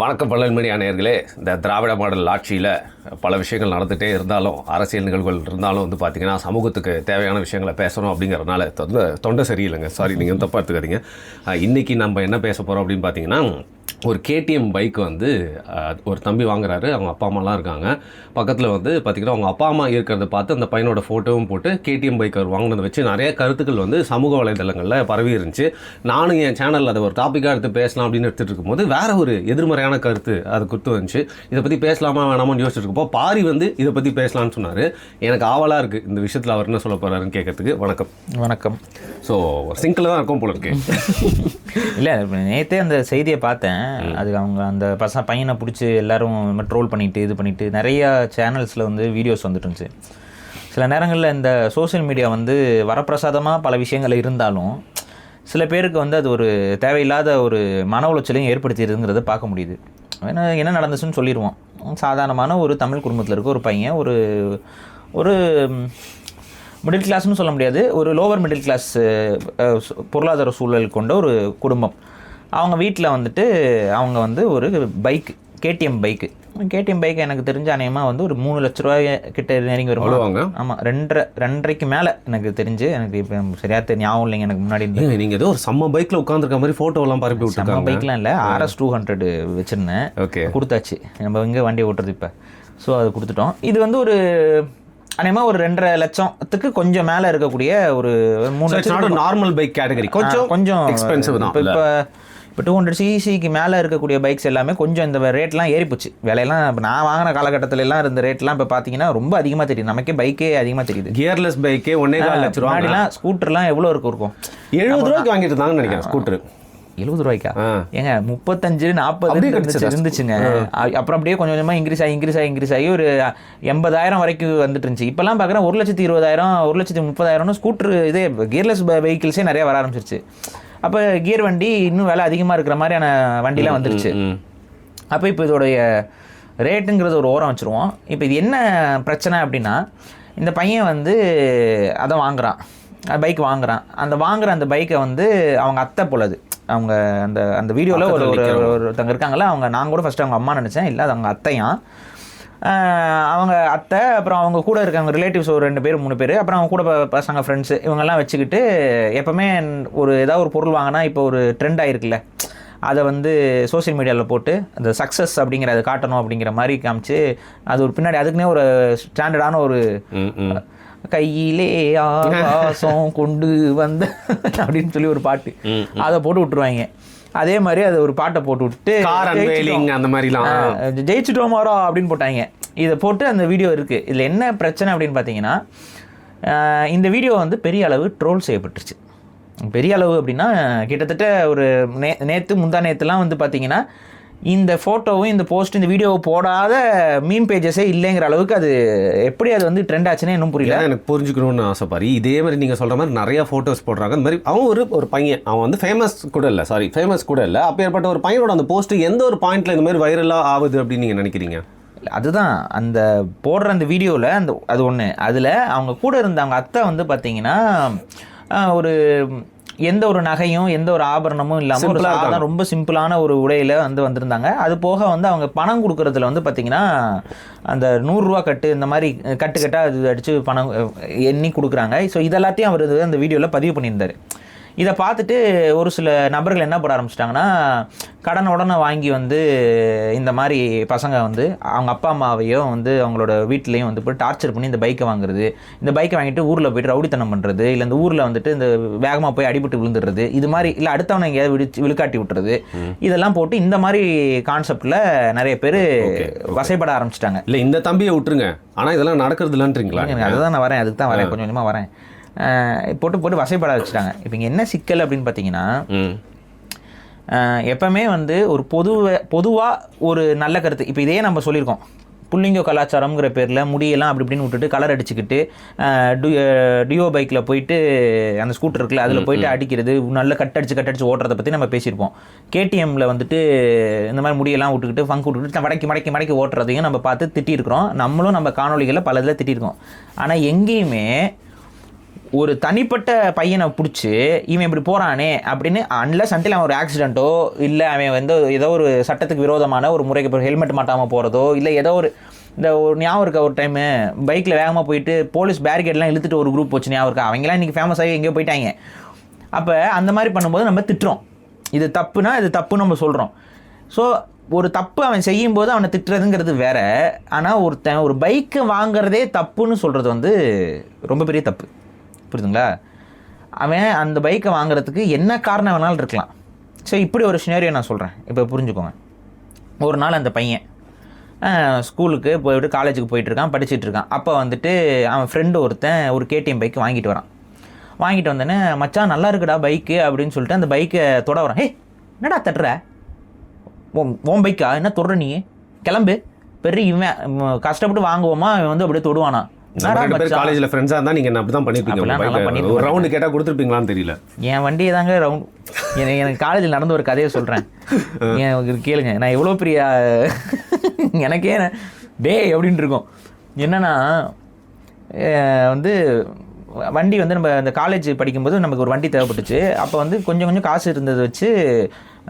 வணக்கம் பழனிமணி நேயர்களே. இந்த திராவிட மாடல் ஆட்சியில் பல விஷயங்கள் நடந்துகிட்டே இருந்தாலும், அரசியல் நிகழ்வுகள் இருந்தாலும் வந்து பார்த்திங்கன்னா சமூகத்துக்கு தேவையான விஷயங்களை பேசணும் அப்படிங்கிறதுனால தொண்டை சரியில்லைங்க. சாரி, நீங்கள் தப்பாக எடுத்துக்காதீங்க. இன்றைக்கி நம்ம என்ன பேச போகிறோம் அப்படின்னு பார்த்தீங்கன்னா, ஒரு கேடிஎம் பைக் வந்து ஒரு தம்பி வாங்குறாரு. அவங்க அப்பா அம்மாலாம் இருக்காங்க. பக்கத்தில் வந்து பார்த்திங்கன்னா அவங்க அப்பா அம்மா இருக்கிறத பார்த்து அந்த பையனோட ஃபோட்டோவும் போட்டு கேடிஎம் பைக் அவர் வாங்கினதை வச்சு நிறைய கருத்துக்கள் வந்து சமூக வலைதளங்களில் பரவி இருந்துச்சு. நானும் என் சேனலில் அதை ஒரு டாப்பிக்காக எடுத்து பேசலாம் அப்படின்னு எடுத்துகிட்டு இருக்கும்போது வேறு ஒரு எதிர்மறையான கருத்து அது கொடுத்து வந்துச்சு. இதை பற்றி பேசலாமா வேணாமான்னு யோசிச்சுட்டு இருக்கப்போ பாரி வந்து இதை பற்றி பேசலான்னு சொன்னார். எனக்கு ஆவலாக இருக்குது இந்த விஷயத்தில் அவர் என்ன சொல்ல போகிறாருன்னு கேட்கறதுக்கு. வணக்கம். ஸோ சிங்கில் தான் இருக்கும் போல இருக்கு. இல்லை, நேற்றே அந்த செய்தியை பார்த்தேன். அது அவங்க அந்த பையனை பிடிச்சி எல்லாரும் ட்ரோல் பண்ணிட்டு இது பண்ணிட்டு நிறையா சேனல்ஸில் வந்து வீடியோஸ் வந்துட்டு இருந்துச்சு. சில நேரங்களில் இந்த சோசியல் மீடியா வந்து வரப்பிரசாதமாக பல விஷயங்கள் இருந்தாலும் சில பேருக்கு வந்து அது ஒரு தேவையில்லாத ஒரு மன உளைச்சலையும் ஏற்படுத்திடுதுங்கிறத பார்க்க முடியுது. என்ன நடந்துச்சுன்னு சொல்லிடுவோம். சாதாரணமான ஒரு தமிழ் குடும்பத்தில் இருக்க ஒரு பையன், ஒரு மிடில் கிளாஸ்னு சொல்ல முடியாது, ஒரு லோவர் மிடில் கிளாஸ் பொருளாதார சூழல் கொண்ட ஒரு குடும்பம். அவங்க வீட்டில் வந்துட்டு அவங்க வந்து ஒரு கேடிஎம் பைக்கு எனக்கு தெரிஞ்ச அநேகமாக வந்து ஒரு 3 லட்ச ரூபாய் கிட்ட நெருங்கி வருவாங்க. ஆமாம், 2.5 மேலே எனக்கு தெரிஞ்சு. எனக்கு இப்போ சரியாக ஞாபகம் இல்லைங்க. எனக்கு முன்னாடி நீங்கள் ஏதோ ஒரு செம்ம பைக்கில் உட்காந்துருக்க மாதிரி ஃபோட்டோலாம் பரப்பி விட்டு. செம்ம பைக்லாம் இல்லை, RS 200 வச்சுருந்தேன். ஓகே, கொடுத்தாச்சு. நம்ம இங்கே வண்டி ஓட்டுறது இப்போ. ஸோ அது கொடுத்துட்டோம். இது வந்து ஒரு அநேகமாக ஒரு 2.5 லட்சத்துக்கு கொஞ்சம் மேலே இருக்கக்கூடிய ஒரு 3 லட்சம் நார்மல் பைக் கேட்டகரி. கொஞ்சம் எக்ஸ்பென்சிவ் தான். இப்போ 200 சிசிக்கு மேலே இருக்கக்கூடிய பைக்ஸ் எல்லாமே கொஞ்சம் இந்த ரேட்லாம் ஏறிப்போச்சு. விலையெல்லாம் இப்போ நான் வாங்கின காலகட்டத்திலலாம் இருந்த ரேட்லாம் இப்போ பார்த்தீங்கன்னா ரொம்ப அதிகமாக தெரியுது. நமக்கே பைக்கே அதிகமாக தெரியுது. கியர்லெஸ் பைக்கே 1.25 லட்ச ரூபா. முன்னாடிலாம் ஸ்கூட்டர்லாம் எவ்வளோ இருக்கும் 70 ரூபாய்க்கு வாங்கிட்டு இருந்தாங்கன்னு நினைக்கிறேன். ஸ்கூட்டர் 70 ரூபாய்க்கா? ஏங்க 35-40 இருந்துச்சுங்க. அப்புறம் அப்படியே கொஞ்சம் கொஞ்சமாக இன்க்ரீஸ் ஆகி ஒரு 80,000 வரைக்கும் வந்துட்டு இருந்துச்சு. இப்போல்லாம் பார்க்குறேன் 1,20,000 1,30,000 ஸ்கூட்டர் இதே கியர்லெஸ் வெஹிக்கிள்ஸே நிறைய வர ஆரம்பிச்சிருச்சு. அப்போ கியர் வண்டி இன்னும் விலை அதிகமாக இருக்கிற மாதிரியான வண்டிலாம் வந்துருச்சு. அப்போ இப்போ இதோடைய ரேட்டுங்கிறது ஒரு ஓரம் வச்சுருவோம். இப்போ இது என்ன பிரச்சனை அப்படின்னா, இந்த பையன் வந்து அதை பைக் வாங்குறான். அந்த பைக்கை வந்து அவங்க அத்தை போலது. அவங்க அந்த வீடியோவில் ஒருத்தங்க இருக்காங்களா, நான் கூட ஃபஸ்ட்டு அவங்க அம்மா நினச்சேன். இல்லை, அது அவங்க அத்தையான். அவங்க அத்தை, அப்புறம் அவங்க கூட இருக்காங்க ரிலேட்டிவ்ஸ் ஒரு 2 பேர் 3 பேர், அப்புறம் அவங்க கூட பசங்க ஃப்ரெண்ட்ஸு, இவங்கெல்லாம் வச்சுக்கிட்டு எப்போவுமே ஏதாவது ஒரு பொருள் வாங்கினா இப்போ ஒரு ட்ரெண்ட் ஆகிருக்குல்ல, அதை வந்து சோசியல் மீடியாவில் போட்டு அந்த சக்ஸஸ் அப்படிங்கிற அதை காட்டணும் அப்படிங்கிற மாதிரி காமிச்சு, அது ஒரு பின்னாடி அதுக்குன்னே ஒரு ஸ்டாண்டர்டான ஒரு கையிலே ஆகாசம் கொண்டு வந்த அப்படின்னு சொல்லி ஒரு பாட்டு, அதை போட்டு விட்டுருவாங்க. அதே மாதிரி அதை ஒரு பாட்டை போட்டு விட்டு அந்த மாதிரிலாம் ஜெயிச்சுட்டோமாரோ அப்படின்னு போட்டாங்க. இதை போட்டு அந்த வீடியோ இருக்குது. இதில் என்ன பிரச்சனை அப்படின்னு பார்த்தீங்கன்னா, இந்த வீடியோ வந்து பெரிய அளவு ட்ரோல் செய்யப்பட்டுருச்சு. பெரிய அளவு அப்படின்னா கிட்டத்தட்ட ஒரு முந்தா நேற்றுலாம் வந்து பார்த்தீங்கன்னா, இந்த ஃபோட்டோவும் இந்த போஸ்ட் இந்த வீடியோவை போடாத மீம் பேஜஸே இல்லைங்கிற அளவுக்கு அது எப்படி அது வந்து ட்ரெண்ட் ஆச்சுன்னு இன்னும் புரியல. எனக்கு புரிஞ்சுக்கணும்னு ஆசைப்பாரு. இதே மாதிரி நீங்கள் சொல்கிற மாதிரி நிறையா ஃபோட்டோஸ் போடுறாங்க. அந்த மாதிரி அவன் ஒரு பையன், அவன் வந்து ஃபேமஸ் கூட இல்லை. அப்பேற்பட்ட ஒரு பையனோட அந்த போஸ்ட்டு எந்த ஒரு பாயிண்ட்டில் இந்த மாதிரி வைரலாக ஆகுது அப்படின்னு நீங்கள் நினைக்கிறீங்க? அதுதான் அந்த போடுற அந்த வீடியோவில் அது ஒன்று. அதில் அவங்க கூட இருந்த அவங்க அத்தை வந்து பார்த்தீங்கன்னா ஒரு எந்த ஒரு நகையும் எந்த ஒரு ஆபரணமும் இல்லாமல் ரொம்ப சிம்பிளான ஒரு உடையில் வந்திருந்தாங்க. அது போக வந்து அவங்க பணம் கொடுக்குறதுல வந்து பார்த்திங்கன்னா அந்த 100 ரூபா கட்டு இந்த மாதிரி கட்டாக அது அடித்து பணம் எண்ணி கொடுக்குறாங்க. ஸோ இதெல்லாத்தையும் அவர் அந்த வீடியோவில் பதிவு பண்ணியிருந்தார். இதை பார்த்துட்டு ஒரு சில நபர்கள் என்ன பண்ண ஆரம்பிச்சிட்டாங்கன்னா, உடனே வாங்கி வந்து இந்த மாதிரி பசங்க வந்து அவங்க அப்பா அம்மாவையும் வந்து அவங்களோட வீட்லேயும் வந்து போய் டார்ச்சர் பண்ணி இந்த பைக்கை வாங்குறது, இந்த பைக்கை வாங்கிட்டு ஊரில் போய்ட்டு ரவுடித்தனம் பண்ணுறது, இல்லை இந்த ஊரில் வந்துட்டு இந்த வேகமாக போய் அடிபட்டு விழுந்துடுறது, இது மாதிரி இல்லை அடுத்தவனை எங்கேயாவது விழுக்காட்டி விட்டுறது, இதெல்லாம் போட்டு இந்த மாதிரி கான்செப்டில் நிறைய பேர் வசைப்பட ஆரம்பிச்சிட்டாங்க. இல்லை, இந்த தம்பியை விட்டுருங்க, ஆனால் இதெல்லாம் நடக்கிறது இல்லைன்றீங்களா? அதுதான் நான் வரேன், அதுக்கு தான் வரேன், கொஞ்சம் கொஞ்சமாக வரேன். போட்டு வசைப்பட வச்சுட்டாங்க. இப்போ இங்கே என்ன சிக்கல் அப்படின்னு பார்த்தீங்கன்னா, எப்பவுமே வந்து ஒரு பொதுவாக ஒரு நல்ல கருத்து, இப்போ இதே நம்ம சொல்லியிருக்கோம், புள்ளிங்கோ கலாச்சாரம்ங்கிற பேரில் முடியெல்லாம் அப்படி இப்படின்னு விட்டுட்டு கலர் அடிச்சுக்கிட்டு டியோ பைக்கில் போயிட்டு அந்த ஸ்கூட்டர் இருக்குல்ல அதில் போயிட்டு அடிக்கிறது, நல்ல கட்டடிச்சு ஓட்டுறதை பற்றி நம்ம பேசியிருப்போம். கேடிஎம்மில் வந்துட்டு இந்த மாதிரி முடியெல்லாம் விட்டுக்கிட்டு ஃபங்க் விட்டுக்கிட்டு மடக்கி ஓட்டுறதையும் நம்ம பார்த்து திட்டியிருக்கிறோம். நம்மளும் நம்ம காணொலிகளில் பல இதில் திட்டியிருக்கோம். ஆனால் எங்கேயுமே ஒரு தனிப்பட்ட பையனை பிடிச்சி இவன் இப்படி போகிறானே அப்படின்னு அன்லஸ் அன்டில் அவன் ஒரு ஆக்சிடென்ட்டோ இல்லை அவன் வந்து ஏதோ ஒரு சட்டத்துக்கு விரோதமான ஒரு முறைக்கு இப்போ ஹெல்மெட் மாட்டாமல் போகிறதோ இல்லை ஏதோ ஒரு இந்த ஒரு ஞாபகம் இருக்கா ஒரு டைமு பைக்கில் வேகமாக போயிட்டு போலீஸ் பேரிகேட்லாம் இழுத்துட்டு ஒரு குரூப் வச்சு ஞாபகம் இருக்கா, அவங்களாம் இன்றைக்கி ஃபேமஸ் ஆகி எங்கேயோ போயிட்டாங்க. அப்போ அந்த மாதிரி பண்ணும்போது நம்ம திட்டுறோம், இது தப்புனா இது தப்புன்னு நம்ம சொல்கிறோம். ஸோ ஒரு தப்பு அவன் செய்யும்போது அவனை திட்டுறதுங்கிறது வேற. ஆனால் ஒரு பைக்கை வாங்குறதே தப்புன்னு சொல்கிறது வந்து ரொம்ப பெரிய தப்பு, புரியுதுங்களா? அவன் அந்த பைக்கை வாங்குறதுக்கு என்ன காரணம் வேணாலும் இருக்கலாம். ஸோ இப்படி ஒரு சினாரியோ நான் சொல்கிறேன், இப்போ புரிஞ்சுக்கோங்க. ஒரு நாள் அந்த பையன் ஸ்கூலுக்கு போய்ட்டு காலேஜுக்கு போயிட்டுருக்கான், படிச்சுட்டு இருக்கான். அப்போ வந்துட்டு அவன் ஃப்ரெண்டு ஒருத்தன் ஒரு கேடிஎம் பைக்கு வாங்கிட்டு வரான். வாங்கிட்டு வந்தோடனே மச்சான் நல்லா இருக்குடா பைக்கு அப்படின்னு சொல்லிட்டு அந்த பைக்கை தொட வரான். ஹே என்னடா தட்டுற, ஓன் பைக்கா என்ன தொடுற நீ, கிளம்பு, பெரிய இவன் கஷ்டப்பட்டு வாங்குவோமா இவன் வந்து அப்படியே தொடுவானா. காலேஜில் ஃப்ரெண்ட்ஸாக இருந்தால் நீங்கள் அப்படி தான் பண்ணியிருப்பீங்க. ஒரு ரவுண்டு கேட்டால் கொடுத்துருப்பீங்களான்னு தெரியல. என் வண்டியை தாங்க ரவுண்ட் எனக்கு காலேஜில் நடந்த ஒரு கதையை சொல்கிறேன், கேளுங்க. நான் எவ்வளோ பெரிய எனக்கே டே அப்படின்னு இருக்கும். என்னென்னா வந்து வண்டி வந்து நம்ம அந்த காலேஜ் படிக்கும்போது நமக்கு ஒரு வண்டி தேவைப்பட்டுச்சு. அப்போ வந்து கொஞ்சம் கொஞ்சம் காசு இருந்தது வச்சு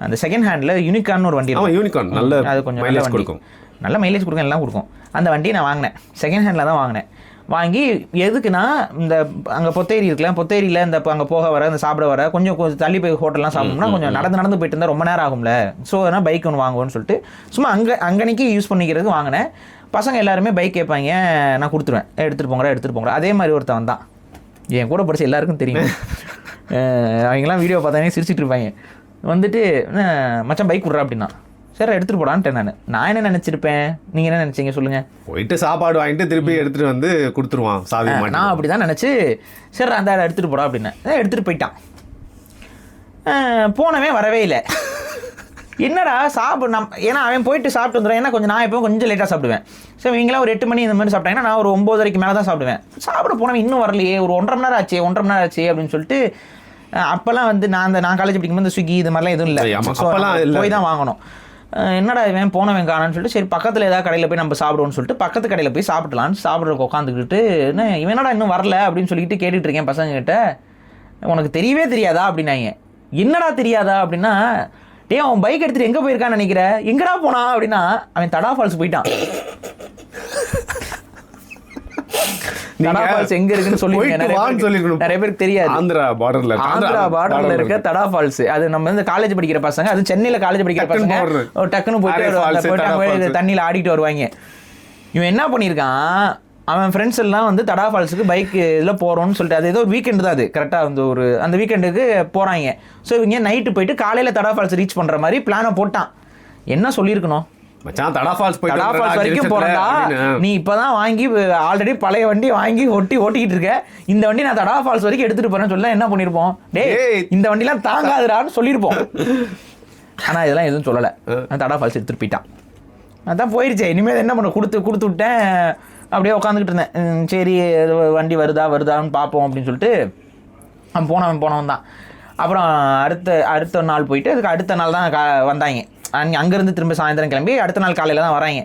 அந்த செகண்ட் ஹேண்டில் யூனிகார்னு ஒரு வண்டி இருக்கும். யூனிகார்ன் நல்ல அது கொஞ்சம் நல்ல வண்டி கொடுக்கும், நல்ல மைலேஜ் கொடுக்கும், எல்லாம் கொடுக்கும். அந்த வண்டியை நான் வாங்கினேன், செகண்ட் ஹேண்டில் தான் வாங்கினேன். வாங்கி எதுக்குன்னா இந்த அங்கே பொத்தேரி இருக்குல்ல, பொத்தேரியில் இந்த அங்கே போக வர இந்த சாப்பிட வர கொஞ்சம் தள்ளி போய் ஹோட்டல்லாம் சாப்பிட்டோம்னா கொஞ்சம் நடந்து போயிட்டு இருந்தால் ரொம்ப நேரம் ஆகும்ல. ஸோ அதனால் பைக் ஒன்று வாங்குவோன்னு சொல்லிட்டு சும்மா அங்கன்னைக்கு யூஸ் பண்ணிக்கிறதுக்கு வாங்கினேன். பசங்க எல்லாருமே பைக் கேட்பாங்க, நான் கொடுத்துருவேன், எடுத்துகிட்டு போங்கடா. அதே மாதிரி ஒருத்தன் தான் என் கூட படித்த எல்லாருக்கும் தெரியும். அவங்கெல்லாம் வீடியோ பார்த்தானே சிரிச்சிட்டு இருப்பாங்க. வந்துட்டு மச்சான் பைக் விட்றா அப்படின்னா, சரி எடுத்துகிட்டு போடான்ட்டேன். நான் என்ன நினச்சிருப்பேன், நீங்கள் என்ன நினச்சிங்க சொல்லுங்கள்? போயிட்டு சாப்பாடு வாங்கிட்டு திருப்பி எடுத்துகிட்டு வந்து கொடுத்துருவான் சாவி. நான் அப்படி தான் நினச்சி சரி அந்த எடுத்துகிட்டு போடா அப்படின்னேன். எடுத்துகிட்டு போயிட்டான். போனவே வரவே இல்லை. என்னடா ஏன்னா அவன் போயிட்டு சாப்பிட்டு வந்துடுவேன். ஏன்னா நான் எப்போ கொஞ்சம் லேட்டாக சாப்பிடுவேன். ஸோ இவங்களாம் ஒரு 8 மணி இந்த மாதிரி சாப்பிட்டாங்கன்னா நான் ஒரு 9:30 மேலே தான் சாப்பிடுவேன். சாப்பிட போனவன் இன்னும் வரலையே, ஒரு 1.5 மணி நேரம் ஆச்சு அப்படின்னு சொல்லிட்டு அப்போல்லாம் வந்து நான் காலேஜ் படிக்கும்போது இந்த ஸ்விக்கி இது மாதிரிலாம் எதுவும் இல்லை, போய் தான் வாங்கணும். என்னடா இவன் போனவன் காணான்னு சொல்லிட்டு சரி பக்கத்தில் ஏதாவது கடையில் போய் நம்ம சாப்பிடுவோம்னு சொல்லிட்டு பக்கத்து கடையில் போய் சாப்பிட்றதுக்கு உட்காந்துக்கிட்டு என்ன இவனடா இன்னும் வரல அப்படின்னு சொல்லிட்டு கேட்டுட்டு இருக்கேன் பசங்கக்கிட்ட. உனக்கு தெரியவே தெரியாதா அப்படின்னாங்க. என்னடா தெரியாதா அப்படின்னா, டே அவன் பைக் எடுத்துகிட்டு எங்கே போயிருக்கான்னு நினைக்கிறேன். எங்கடா போனா அப்படின்னா அவன் தடா ஃபால்ஸ் போயிட்டான். தடா ஃபால்ஸ் எங்க இருக்குன்னு சொல்லி நிறைய பேருக்கு தெரியாது. ஆந்திரா பார்டர்ல இருக்க தடா ஃபால்ஸ். அது நம்ம வந்து காலேஜ் படிக்கிற பசங்க, அது சென்னையில காலேஜ் படிக்கிற பசங்க டக்குன்னு போயிட்டு தண்ணியில ஆடிட்டு வருவாங்க. இவன் என்ன பண்ணியிருக்கான், அவன் ஃப்ரெண்ட்ஸ் எல்லாம் வந்து தடா ஃபால்ஸுக்கு பைக் இதில் போகிறோன்னு சொல்லிட்டு, அது ஏதோ ஒரு வீக்கெண்டு தான், அது கரெக்டாக வந்து அந்த வீக்கெண்டுக்கு போகிறாங்க. ஸோ இவங்க நைட்டு போயிட்டு காலையில் தடா ஃபால்ஸ் ரீச் பண்ணுற மாதிரி பிளானை போட்டான். என்ன சொல்லியிருக்கணும், மச்சான் தடா ஃபால்ஸ் வரைக்கும் போறதா, நீ இப்பதான் வாங்கி ஆல்ரெடி பழைய வண்டி வாங்கி ஓட்டிக்கிட்டு இருக்க, இந்த வண்டி நான் தடா ஃபால்ஸ் வரைக்கும் எடுத்துட்டு போறேன்னு சொல்ல என்ன பண்ணிருப்போம், டேய் இந்த வண்டிலாம் தாங்காதுடான்னு சொல்லியிருப்போம். ஆனா இதெல்லாம் எதுவும் சொல்லலை, தடா ஃபால்ஸ் எடுத்துட்டு போயிட்டான். அதான் போயிடுச்சு. இனிமேல் என்ன பண்ண, கொடுத்து விட்டேன். அப்படியே உட்காந்துக்கிட்டு இருந்தேன். சரி வண்டி வருதான்னு பார்ப்போம் அப்படின்னு சொல்லிட்டு அவன் போனவன் தான். அப்புறம் அடுத்த நாள் போயிட்டு அதுக்கு அடுத்த நாள் தான் வந்தாங்க. அங்கேருந்து திரும்ப சாயந்தரம் கிளம்பி அடுத்த நாள் காலையில் தான் வராங்க.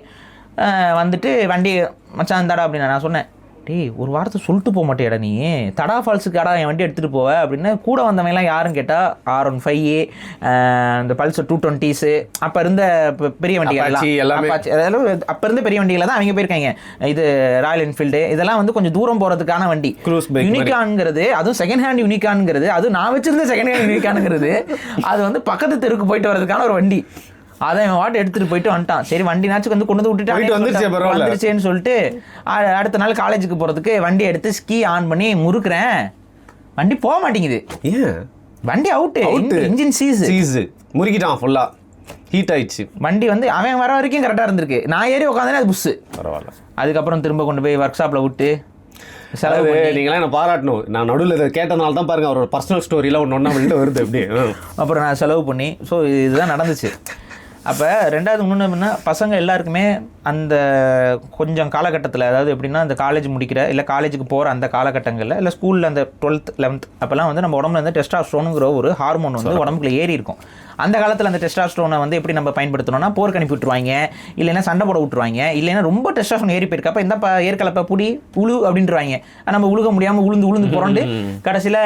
வந்துட்டு வண்டி மச்சான் தடா அப்படின்னு நான் சொன்னேன். டேய் ஒரு வாரத்தை சொல்லிட்டு போக மாட்டேடா நீ, தடா ஃபால்ஸுக்கு அடா என் வண்டி எடுத்துகிட்டு போவ அப்படின்னு. கூட வந்தவங்கலாம் யாருன்னு கேட்டால் R15 இந்த பல்சர் 220s அப்போ இருந்த பெரிய வண்டிகள் எல்லாமே, அப்போ இருந்த பெரிய வண்டிகளில் தான் அவங்க போயிருக்காங்க. இது ராயல் என்ஃபீல்டு இதெல்லாம் வந்து கொஞ்சம் தூரம் போகிறதுக்கான வண்டி. யூனிகான்ங்கிறது, அதுவும் செகண்ட் ஹேண்ட் யூனிகான்ங்கிறது, அதுவும் நான் வச்சிருந்த செகண்ட் ஹேண்ட் யூனிகான்ங்கிறது, அது வந்து பக்கத்து தெருக்கு போயிட்டு வர்றதுக்கான ஒரு வண்டி. அதை அவன் வாட்டு எடுத்துகிட்டு போயிட்டு வந்துட்டான். சரி வண்டினாச்சும் வந்து கொண்டு விட்டுட்டு வந்துருச்சேன்னு சொல்லிட்டு அடுத்த நாள் காலேஜுக்கு போகிறதுக்கு வண்டி எடுத்து ஸ்கீ ஆன் பண்ணி முறுக்குறேன். வண்டி போக மாட்டேங்குது. வண்டி அவுட்டு, இன்ஜின் சீஸ் முறுக்கிட்டான், ஃபுல்லாக ஹீட் ஆயிடுச்சு. வண்டி வந்து அவன் வர வரைக்கும் கரெக்டாக இருந்திருக்கு. நான் ஏறி உட்காந்தேனே அது புஷ்ஷு. பரவாயில்ல. அதுக்கப்புறம் திரும்ப கொண்டு போய் ஒர்க் ஷாப்பில் விட்டு செலவு. நீங்களாம் என்ன பாராட்டணும். நான் நடுவில் இதை கேட்டதுனால தான் பாருங்கள் அவரோட பர்சனல் ஸ்டோரியில் ஒன்று ஒன்றா வந்துட்டு வருது அப்படி. அப்புறம் நான் செலவு பண்ணி ஸோ இதுதான் நடந்துச்சு. அப்போ ரெண்டாவது இன்னொன்று எப்படின்னா பசங்க எல்லாருக்குமே அந்த கொஞ்சம் காலகட்டத்தில், அதாவது எப்படின்னா அந்த காலேஜ் முடிக்கிற இல்லை காலேஜுக்கு போகிற அந்த காலகட்டங்களில் இல்லை ஸ்கூலில் அந்த 12th 11th அப்போல்லாம் வந்து நம்ம உடம்புல வந்து டெஸ்டாஸ்டரோனுங்கிற ஒரு ஹார்மோன் வந்து உடம்புக்குள்ள ஏறி இருக்கும். அந்த காலத்தில் அந்த டெஸ்டாஸ்டரோனை வந்து எப்படி நம்ம பயன்படுத்தணும்னா போருக்கு அனுப்பி விட்டுருவாங்க, இல்லைன்னா சண்டை போட விட்டுருவாங்க, இல்லைன்னா ரொம்ப டெஸ்டாஸ்டரோன் ஏறி போயிருக்கப்ப இந்த ஏற்கலப்ப புடி உழு அப்படின்ட்டுருவாங்க. நம்ம உழுக முடியாமல் உளுந்து புரண்டு கடைசியில்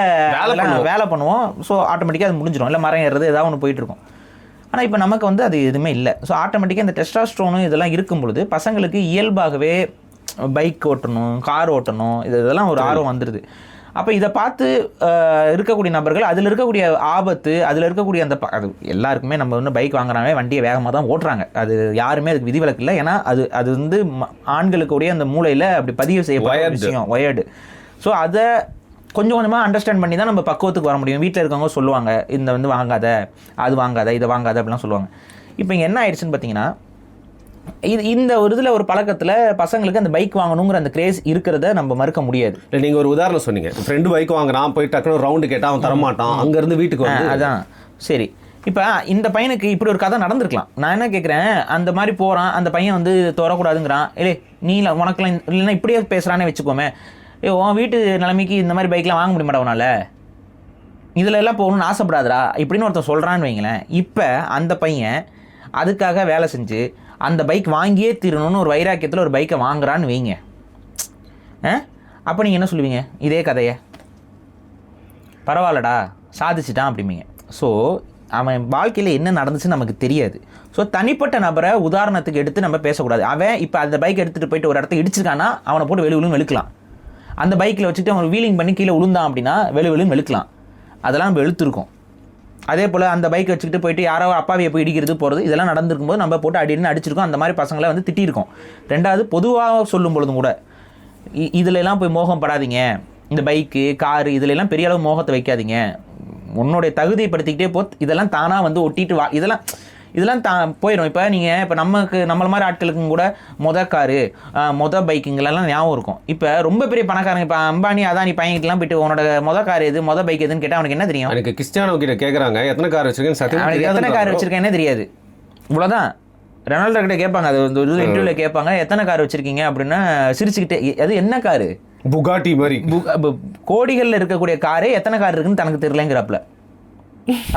வேலை பண்ணுவோம். ஸோ ஆட்டோமேட்டிக்காக அது முடிஞ்சிடும், இல்லை மரம் ஏறுறது ஏதாவது ஒன்று போயிட்டு இருக்கும். ஆனால் இப்போ நமக்கு வந்து அது எதுவுமே இல்லை. ஸோ ஆட்டோமேட்டிக்காக இந்த டெஸ்டாஸ்ட்ரோனும் இதெல்லாம் இருக்கும் பொழுது பசங்களுக்கு இயல்பாகவே பைக் ஓட்டணும், கார் ஓட்டணும், இதெல்லாம் ஒரு ஆர்வம் வந்துடுது. அப்போ இதை பார்த்து இருக்கக்கூடிய நபர்கள் அதில் இருக்கக்கூடிய ஆபத்து, அதில் இருக்கக்கூடிய அந்த அது எல்லாருக்குமே நம்ம வந்து பைக் வாங்குறாங்க, வண்டியை வேகமாக தான் ஓட்டுறாங்க. அது யாருமே அதுக்கு விதிவிலக்கு இல்லை. ஏன்னா அது வந்து ஆண்களுக்குடைய அந்த மூளையில் அப்படி பதிவு செய்யப்பட்ட விஷயம், ஒயர்டு. ஸோ அதை கொஞ்சம் கொஞ்சமாக அண்டர்ஸ்டாண்ட் பண்ணி தான் நம்ம பக்குவத்துக்கு வர முடியும். வீட்டில் இருக்கவங்க சொல்லுவாங்க, இந்த வந்து வாங்காத, அது வாங்காத, இதை வாங்காத அப்படிலாம் சொல்லுவாங்க. இப்போ இங்கே என்ன ஆயிடுச்சுன்னு பார்த்தீங்கன்னா, இந்த ஒரு இதில் ஒரு பழக்கத்தில் பசங்களுக்கு அந்த பைக் வாங்கணுங்கிற அந்த கிரேஸ் இருக்கிறத நம்ம மறுக்க முடியாது. இல்லை, நீங்கள் ஒரு உதாரணம் சொன்னீங்க, ஃப்ரெண்டு பைக் வாங்குறான், போய் டக்குனு ரவுண்டு கேட்டால் அவன் தரமாட்டான், அங்கேருந்து வீட்டுக்கு வந்து. அதான் சரி. இப்போ இந்த பையனுக்கு இப்படி ஒரு கதை நடந்திருக்கலாம். நான் என்ன கேட்குறேன், அந்த மாதிரி போகிறான், அந்த பையன் வந்து தொடக்கூடாதுங்கிறான், இல்லை நீ உனக்குலாம் இல்லைன்னா இப்படியே பேசுகிறானே வச்சுக்கோமே, உன் வீட்டு நிலைமைக்கு இந்த மாதிரி பைக்லாம் வாங்க முடிய மாட்டவனால, இதில் எல்லாம் போகணும்னு ஆசைப்படாதரா இப்படின்னு ஒருத்தன் சொல்கிறான்னு வைங்களேன். இப்போ அந்த பையன் அதுக்காக வேலை செஞ்சு அந்த பைக் வாங்கியே தீரணும்னு ஒரு வைராக்கியத்தில் ஒரு பைக்கை வாங்குறான்னு வைங்க. அப்போ நீங்கள் என்ன சொல்லுவீங்க? இதே கதையை பரவாயில்லடா சாதிச்சிட்டான் அப்படிம்பீங்க. ஸோ அவன் வாழ்க்கையில் என்ன நடந்துச்சுன்னு நமக்கு தெரியாது. ஸோ தனிப்பட்ட நபரை உதாரணத்துக்கு எடுத்து நம்ம பேசக்கூடாது. அவன் இப்போ அந்த பைக் எடுத்துகிட்டு போயிட்டு ஒரு இடத்த இடிச்சிருக்கான்னா அவனை போட்டு வெளிவிலும் வெளுக்கலாம். அந்த பைக்கில் வச்சுட்டு அவன் வீலிங் பண்ணி கீழே விழுந்தான் அப்படின்னா வெளிவிலும் வெளுக்கலாம். அதெல்லாம் நம்ம வெளுத்துருக்கோம். அதே போல் அந்த பைக் வச்சுக்கிட்டு போயிட்டு யாரோ அப்பாவியை போய் இடிக்கிறது போகிறது இதெல்லாம் நடந்திருக்கும் போது நம்ம போட்டு அடின்னு அடிச்சிருக்கோம். அந்த மாதிரி பசங்களை வந்து திட்டிருக்கோம். ரெண்டாவது பொதுவாக சொல்லும் பொழுதும் கூட இதிலெல்லாம் போய் மோகம் படாதீங்க, இந்த பைக்கு காரு இதிலெல்லாம் பெரிய அளவு மோகத்தை வைக்காதீங்க, உன்னுடைய தகுதிப்படுத்திக்கிட்டே இதெல்லாம் தானாக வந்து ஒட்டிட்டு இதெல்லாம் போயிடும். இப்போ நீங்கள் இப்போ நம்மள மாதிரி ஆட்களுக்கும் கூட காரு பைக்குங்களெல்லாம் ஞாபகம் இருக்கும். இப்போ ரொம்ப பெரிய பணக்காரங்க, இப்போ அம்பானி அதானி பையன்கிட்டலாம் போயிட்டு உன்னோட கார் எது பைக் எதுன்னு கேட்டால் அவனுக்கு என்ன தெரியும்? எனக்கு கிறிஸ்டியானோ கிட்ட கேட்குறாங்க எத்தனை கார் வச்சிருக்கேன்னு, அவனுக்கு எத்தனை கார் வச்சிருக்கேன்னே தெரியாது. இவ்வளோதான். ரெனால்டோ கிட்ட கேட்பாங்க, அது வந்து இன்டர்வியூவில் கேட்பாங்க, எத்தனை கார் வச்சிருக்கீங்க அப்படின்னா சிரிச்சுக்கிட்டே, அது என்ன காரு? புகாட்டி மாதிரி கோடிகளில் இருக்கக்கூடிய காரு எத்தனை கார் இருக்குன்னு தனக்கு தெரியலங்கிறப்பல.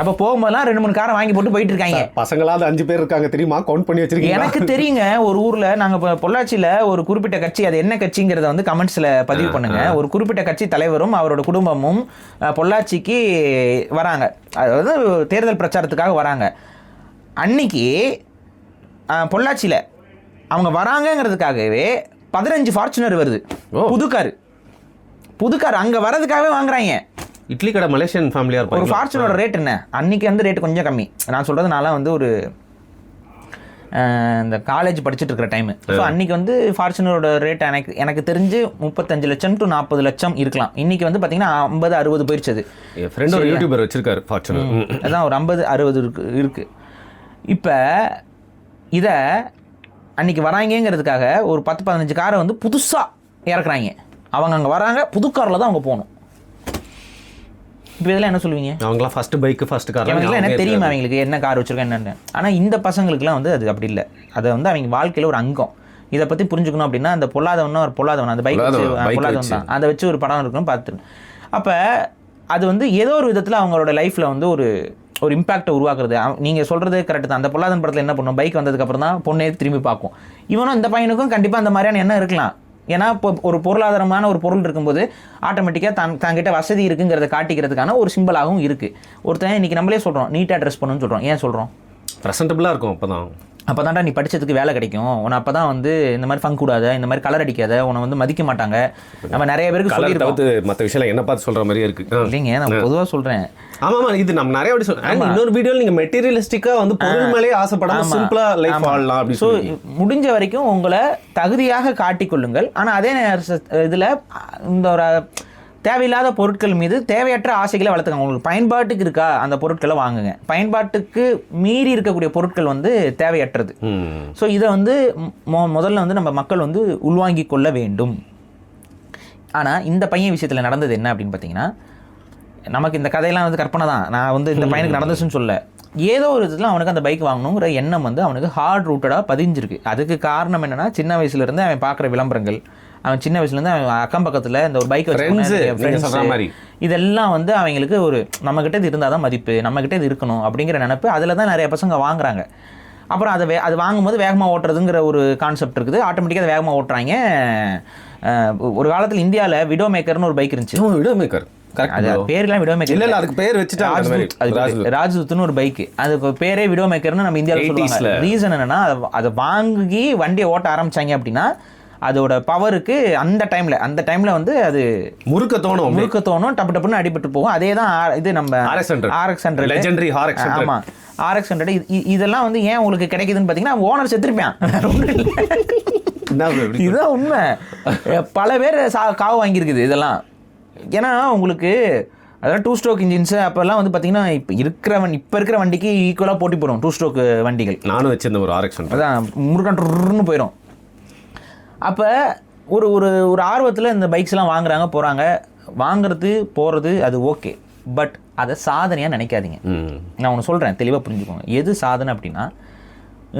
அப்போ போகும்போதெல்லாம் 2-3 காரை வாங்கி போட்டு போயிட்டு இருக்காங்க. பசங்களாவது 5 பேர் இருக்காங்க தெரியுமா, கவுண்ட் பண்ணி வச்சிருக்கீங்க? எனக்கு தெரியுங்க. ஒரு ஊரில் நாங்கள் இப்போ பொள்ளாச்சியில் ஒரு குறிப்பிட்ட கட்சி, அது என்ன கட்சிங்கிறத வந்து கமெண்ட்ஸில் பதிவு பண்ணுங்க. ஒரு குறிப்பிட்ட கட்சி தலைவரும் அவரோட குடும்பமும் பொள்ளாச்சிக்கு வராங்க, அதாவது தேர்தல் பிரச்சாரத்துக்காக வராங்க. அன்னைக்கு பொள்ளாச்சியில் அவங்க வராங்கங்கிறதுக்காகவே 15 ஃபார்ச்சுனர் வருது, புதுக்கார் அங்கே வர்றதுக்காகவே வாங்குறாங்க. இட்லி கடை மலேசியன் ஃபேமிலியாக இருக்கும். ஒரு ஃபார்ச்சுனரோட ரேட் என்ன? அன்றைக்கி வந்து ரேட்டு கொஞ்சம் கம்மி. நான் சொல்கிறதுனால வந்து ஒரு இந்த காலேஜ் படிச்சுட்டு இருக்கிற டைமு. ஸோ அன்றைக்கி வந்து ஃபார்ச்சுனரோட ரேட் எனக்கு தெரிஞ்சு 35 லட்சம் to 40 லட்சம் இருக்கலாம். இன்றைக்கி வந்து பார்த்தீங்கன்னா 50-60 போயிடுச்சு. என் ஃப்ரெண்ட் ஒரு யூடியூபர் வச்சுருக்காரு ஃபார்ச்சுனர், அதான் ஒரு 50-60 இருக்குது. இப்போ இதை அன்றைக்கி வராங்கங்கிறதுக்காக ஒரு 10-15 காரை வந்து புதுசாக இறக்குறாங்க. அவங்க அங்கே வராங்க, புது காரில் தான் அவங்க போகணும். இப்போ இதெல்லாம் என்ன சொல்லுவீங்க? அவங்களாம் ஃபஸ்ட்டு பைக்கு ஃபஸ்ட்டு கார், அவங்களுக்குலாம் என்ன தெரியுமா அவங்களுக்கு என்ன கார் வச்சுருக்கேன் என்னென்னு? ஆனால் இந்த பசங்களுக்குலாம் வந்து அது அப்படி இல்லை. அதை வந்து அவங்க வாழ்க்கையில் ஒரு அங்கம். இதை பற்றி புரிஞ்சுக்கணும் அப்படின்னா அந்த பொல்லாதவன் அந்த பைக் பொல்லாதவன் தான், அதை வச்சு ஒரு படம் இருக்கணும் பார்த்துருக்கேன். அப்போ அது வந்து ஏதோ ஒரு விதத்தில் அவங்களோட லைஃப்பில் வந்து ஒரு இம்பாக்டை உருவாக்குறது. நீங்கள் சொல்கிறது கரெக்டு தான். அந்த பொல்லாதவன் படத்தில் என்ன பண்ணும், பைக் வந்ததுக்கப்புறம் தான் பொண்ணே திரும்பி பார்க்கும். இவனும் இந்த பையனுக்கும் கண்டிப்பாக அந்த மாதிரியான எண்ணம் இருக்கலாம். ஏன்னா இப்போ ஒரு பொருளாதாரமான ஒரு பொருள் இருக்கும்போது ஆட்டோமேட்டிக்காக தாங்கிட்ட வசதி இருக்குங்கிறத காட்டிக்கிறதுக்கான ஒரு சிம்பிளாகவும் இருக்குது. ஒருத்தன் இன்றைக்கி நம்மளே சொல்கிறோம் நீட்டாக ட்ரெஸ் பண்ணணும்னு சொல்கிறோம். ஏன் சொல்கிறோம்? ப்ரெசென்டபுளாக இருக்கும். அப்போ தான்டா நீ படித்ததுக்கு வேலை கிடைக்கும், உன்னை அப்போ தான் வந்து இந்த மாதிரி ஃபங்க் கூடாத, இந்த மாதிரி கலர் அடிக்காத, உன்னை வந்து மதிக்க மாட்டாங்க. நம்ம நிறைய பேருக்கு சொல்லியிருக்கோம். மற்ற விஷயம் என்ன பார்த்து சொல்கிற மாதிரியே இருக்குது. இல்லைங்க, நான் பொதுவாக சொல்கிறேன். ஆமாம், இது நம்ம நிறைய அப்படி சொல்கிறேன். இன்னொரு வீடியோவில் நீங்கள் மெட்டீரியலிஸ்டிக்காக வந்து பொருள் மேலே ஆசைப்படாமல் சிம்பிளாக லைஃப் வாழலாம் அப்படி. ஸோ முடிஞ்ச வரைக்கும் உங்களை தகுதியாக காட்டிக்கொள்ளுங்கள். ஆனால் அதே இதில் இந்த ஒரு தேவையில்லாத பொருட்கள் மீது தேவையற்ற ஆசைகளை வளர்த்துக்காங்க. உங்களுக்கு பயன்பாட்டுக்கு இருக்கா அந்த பொருட்களை வாங்குங்க. பயன்பாட்டுக்கு மீறி இருக்கக்கூடிய பொருட்கள் வந்து தேவையற்றது. ஸோ இதை வந்து முதல்ல வந்து நம்ம மக்கள் வந்து உள்வாங்கி கொள்ள வேண்டும். ஆனால் இந்த பையன் விஷயத்தில் நடந்தது என்ன அப்படின்னு பார்த்தீங்கன்னா, நமக்கு இந்த கதையெல்லாம் வந்து கற்பனை தான். நான் வந்து இந்த பையனுக்கு நடந்துச்சுன்னு சொல்ல, ஏதோ ஒரு விதத்தில் அவனுக்கு அந்த பைக் வாங்கணுங்கிற எண்ணம் வந்து அவனுக்கு ஹார்ட் ரூட்டடாக பதிஞ்சிருக்கு. அதுக்கு காரணம் என்னென்னா, சின்ன வயசுலேருந்து அவன் பார்க்குற விளம்பரங்கள், அவன் சின்ன வயசுலேருந்து அவன் அக்கம் பக்கத்தில் இந்த ஒரு பைக் வச்சு இதெல்லாம் வந்து அவங்களுக்கு ஒரு நம்மக்கிட்ட இது இருந்தால் தான் மதிப்பு, நம்மக்கிட்ட இது இருக்கணும் அப்படிங்கிற நினைப்பு. அதில் தான் நிறைய பசங்க வாங்குறாங்க. அப்புறம் அது வாங்கும்போது வேகமாக ஓட்டுறதுங்கிற ஒரு கான்செப்ட் இருக்குது. ஆட்டோமேட்டிக்காக அதை வேகமாக ஓட்டுறாங்க. ஒரு காலத்தில் இந்தியாவில் விடோ மேக்கர்னு ஒரு பைக் இருந்துச்சு. விடோ மேக்கர் அது பேர்லாம் விடோ மேக்கர் இல்லை, அதுக்கு பேர் வச்சுட்டாங்க ராஜ்தூத்னு ஒரு பைக். அதுக்கு பேரே விடோ மேக்கர்னு நம்ம இந்தியாவில் சொல்லுவாங்க. ரீசன் என்னன்னா, அதை வாங்கி வண்டியை ஓட்ட ஆரம்பிச்சாங்க அப்படின்னா அதோட பவருக்கு அந்த டைம்ல வந்து அது முறுக்க தோணும், டப்பு டப்புன்னு அடிபட்டு போகும். அதே தான் இது நம்ம RX-100 லெஜெண்டரி RX-100. ஆமா, RX-100 இதெல்லாம் வந்து ஏன் உங்களுக்கு கிடைக்குதுன்னு பார்த்தீங்கன்னா, ஓனர் செத்துருப்பேன். இதுதான் உண்மை. பல பேர் காவு வாங்கியிருக்குது இதெல்லாம். ஏன்னா உங்களுக்கு அதாவது 2 ஸ்ட்ரோக் இன்ஜின்ஸு அப்போல்லாம் வந்து பார்த்தீங்கன்னா இப்போ இருக்கிற வண்டிக்கு ஈக்குவலாக போட்டி போடும் 2 ஸ்ட்ரோக் வண்டிகள். நானும் வச்சிருந்த ஒரு RX-100 அதான் முருகன்னு போயிடும். அப்போ ஒரு ஒரு ஒரு ஆர்வத்தில் இந்த பைக்ஸ்லாம் வாங்குறது போகிறது அது ஓகே. பட் அதை சாதனையாக நினைக்காதீங்க. நான் ஒன்று சொல்கிறேன், தெளிவாக புரிஞ்சுக்கோங்க. எது சாதனை அப்படின்னா,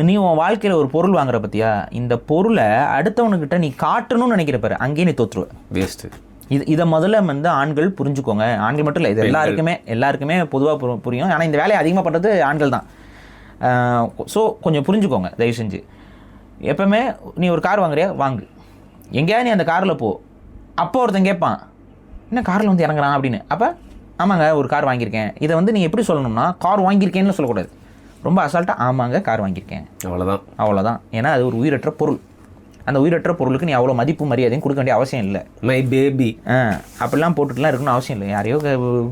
நீ உன் வாழ்க்கையில் ஒரு பொருள் வாங்குற பற்றியா, இந்த பொருளை அடுத்தவனுக்கிட்ட நீ காட்டணும்னு நினைக்கிற பாரு, அங்கேயே நீ தோற்றுருவ. வேஸ்ட்டு. இதை முதல்ல வந்து ஆண்கள் புரிஞ்சுக்கோங்க. ஆண்கள் மட்டும் இல்லை, இது எல்லாருக்குமே பொதுவாக புரியும். ஆனால் இந்த வேலையை அதிகமாக பண்ணுறது ஆண்கள் தான். ஸோ கொஞ்சம் புரிஞ்சுக்கோங்க தயவு செஞ்சு. எப்போவுமே நீ ஒரு கார் வாங்குறியா, வாங்கு. எங்கேயா நீ அந்த காரில் போ. அப்போ ஒருத்தன் கேட்பான், என்ன காரில் வந்து இறங்குறான் அப்படின்னு. அப்போ ஆமாங்க ஒரு கார் வாங்கியிருக்கேன். இதை வந்து நீங்கள் எப்படி சொல்லணும்னா, கார் வாங்கியிருக்கேன்னு சொல்லக்கூடாது. ரொம்ப அசால்ட்டாக ஆமாங்க கார் வாங்கியிருக்கேன், அவ்வளோதான். ஏன்னா அது ஒரு உயிரற்ற பொருள். அந்த உயிரற்ற பொருளுக்கு நீ அவ்வளோ மதிப்பு மரியாதையும் கொடுக்க வேண்டிய அவசியம் இல்லை. மை பேபி அப்படிலாம் போட்டுட்டுலாம் இருக்கணும் அவசியம் இல்லை. யாரையோ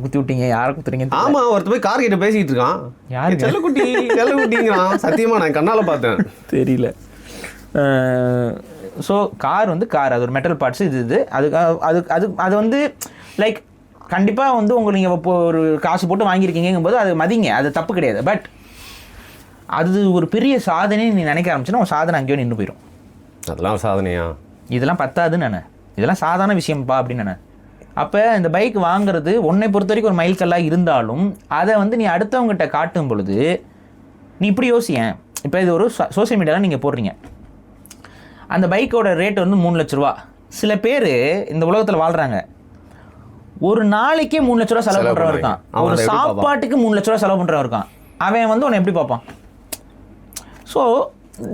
குத்தி விட்டீங்க, யாரை குத்துறீங்க. ஆமாம், ஒருத்த போய் கார் கிட்ட பேசிக்கிட்டு இருக்கான். யார் செல்லக்குட்டிங்கிறான். சத்தியமாக நான் கண்ணால் பார்த்தேன், தெரியல. ஸோ கார் வந்து கார், அது ஒரு மெட்டல் பார்ட்ஸ். இது அது வந்து லைக் கண்டிப்பாக வந்து உங்களுக்கு நீங்கள் இப்போ ஒரு காசு போட்டு வாங்கியிருக்கீங்கும்போது அது மதிங்க, அது தப்பு கிடையாது. பட் அது ஒரு பெரிய சாதனை நீ நினைக்க ஆரம்பிச்சுன்னா உன் சாதனை அங்கேயோ நின்று போயிடும். அதெல்லாம் சாதனையா? இதெல்லாம் பத்தாதுன்னு நான், இதெல்லாம் சாதாரண விஷயம்ப்பா அப்படின்னு நான். அப்போ இந்த பைக் வாங்குறது உன்னை பொறுத்த வரைக்கும் ஒரு மைல்கல்லாக இருந்தாலும் அதை வந்து நீ அடுத்தவங்ககிட்ட காட்டும் பொழுது நீ இப்படி யோசியேன். இப்போ இது ஒரு சோசியல் மீடியாவில் நீங்கள் போடுறீங்க, அந்த பைக்கோட ரேட் வந்து 3 லட்ச ரூபா. சில பேர் இந்த உலகத்தில் வாழ்கிறாங்க, ஒரு நாளைக்கே 3 லட்ச ரூபா செலவு பண்ணுறவன் இருக்கான், ஒரு சாப்பாட்டுக்கு 3 லட்ச ரூபா செலவு பண்ணுறவன் இருக்கான். அவன் வந்து உன்னை எப்படி பார்ப்பான்? ஸோ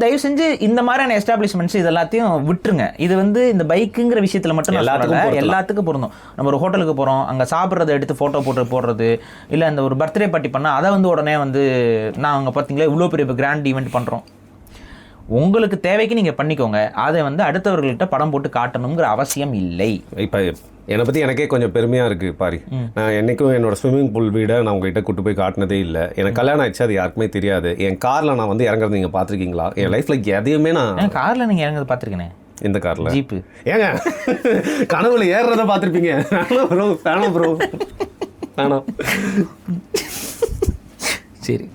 தயவு செஞ்சு இந்த மாதிரியான எஸ்டாப்ளிஷ்மெண்ட்ஸ் இது எல்லாத்தையும் விட்டுருங்க. இது வந்து இந்த பைக்குங்கிற விஷயத்தில் மட்டும் எல்லாத்துக்கும் பொருந்தும். நம்ம ஒரு ஹோட்டலுக்கு போகிறோம், அங்கே சாப்பிட்றத எடுத்து ஃபோட்டோ போடுறது, இல்லை இந்த ஒரு பர்த்டே பார்ட்டி பண்ணால் அதை வந்து உடனே வந்து நான் அங்கே பார்த்தீங்களா இவ்வளோ பெரிய கிராண்ட் ஈவெண்ட் பண்ணுறோம். உங்களுக்கு தேவைக்கு நீங்கள் பண்ணிக்கோங்க. அதை வந்து அடுத்தவர்கள்ட்ட படம் போட்டு காட்டணுங்கிற அவசியம் இல்லை. இப்போ என்னை பற்றி எனக்கே கொஞ்சம் பெருமையாக இருக்குது பாரி. நான் என்றைக்கும் என்னோட ஸ்விம்மிங் பூல் வீடை நான் உங்கள்கிட்ட கூட்டு போய் காட்டினதே இல்லை. எனக்கு கல்யாணம் ஆயிடுச்சு, அது யாருக்குமே தெரியாது. என் காரில் நான் வந்து இறங்குறது நீங்கள் பார்த்துருக்கீங்களா? என் லைஃப்பில் எதையுமே நான் காரில் நீங்கள் இறங்குறது பார்த்துருக்கேனே. இந்த காரில் ஜீப்பு ஏங்க கனவுல ஏறுறத பார்த்துருப்பீங்க. ப்ரோ வேணாம். சரி,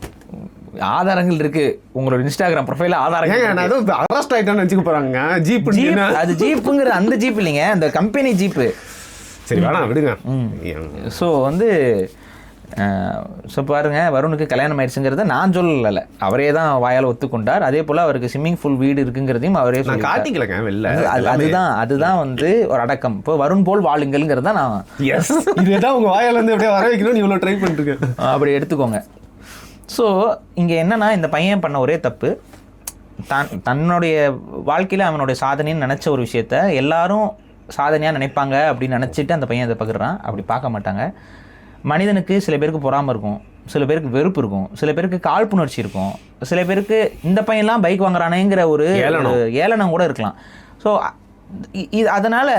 ஆதாரங்கள் இருக்கு உங்களோட இன்ஸ்டாகிராம் ப்ரொஃபைல. ஆதாரங்கள் நான் ஏதோ அரெஸ்ட் ஆயிட்டான்னு நினச்சிக்க போறாங்க. ஜீப் அது ஜீப்புங்கிற அந்த ஜீப் இல்லைங்க, அந்த கம்பெனி ஜீப்பு. சரி வேணாம் விடுங்க. ஸோ வந்து ஸோ பாருங்க, வருணுக்கு கல்யாணம் ஆயிடுச்சுங்கிறத நான் சொல்லலை, அவரே தான் வாயால் ஒத்துக்கொண்டார். அதே போல் அவருக்கு ஸ்விம்மிங் பூல் வீடு இருக்குங்கிறதையும் அவரே காட்டிக்கலங்க வெளில. அதுதான் வந்து ஒரு அடக்கம். இப்போ வருண் போல் வாழுங்கள்ங்கிறது தான் நான் இதுதான் உங்கள் வாயாலேருந்து எப்படியே வர வைக்கணும்னு இவ்வளோ ட்ரை பண்ணிட்டுருக்கேன். அப்படி எடுத்துக்கோங்க. ஸோ இங்கே என்னென்னா, இந்த பையன் பண்ண ஒரே தப்பு, தன்னுடைய வாழ்க்கையில் அவனுடைய சாதனைன்னு நினச்ச ஒரு விஷயத்த எல்லாரும் சாதனையாக நினைப்பாங்க அப்படின்னு நினச்சிட்டு அந்த பையன் அதை பகிர்றான். அப்படி பார்க்க மாட்டாங்க. மனிதனுக்கு சில பேருக்கு பொறாமை இருக்கும், சில பேருக்கு வெறுப்பு இருக்கும், சில பேருக்கு காழ்ப்புணர்ச்சி இருக்கும், சில பேருக்கு இந்த பையன்லாம் பைக் வாங்குறானேங்கிற ஒரு ஏளனம் கூட இருக்கலாம். ஸோ அதனால்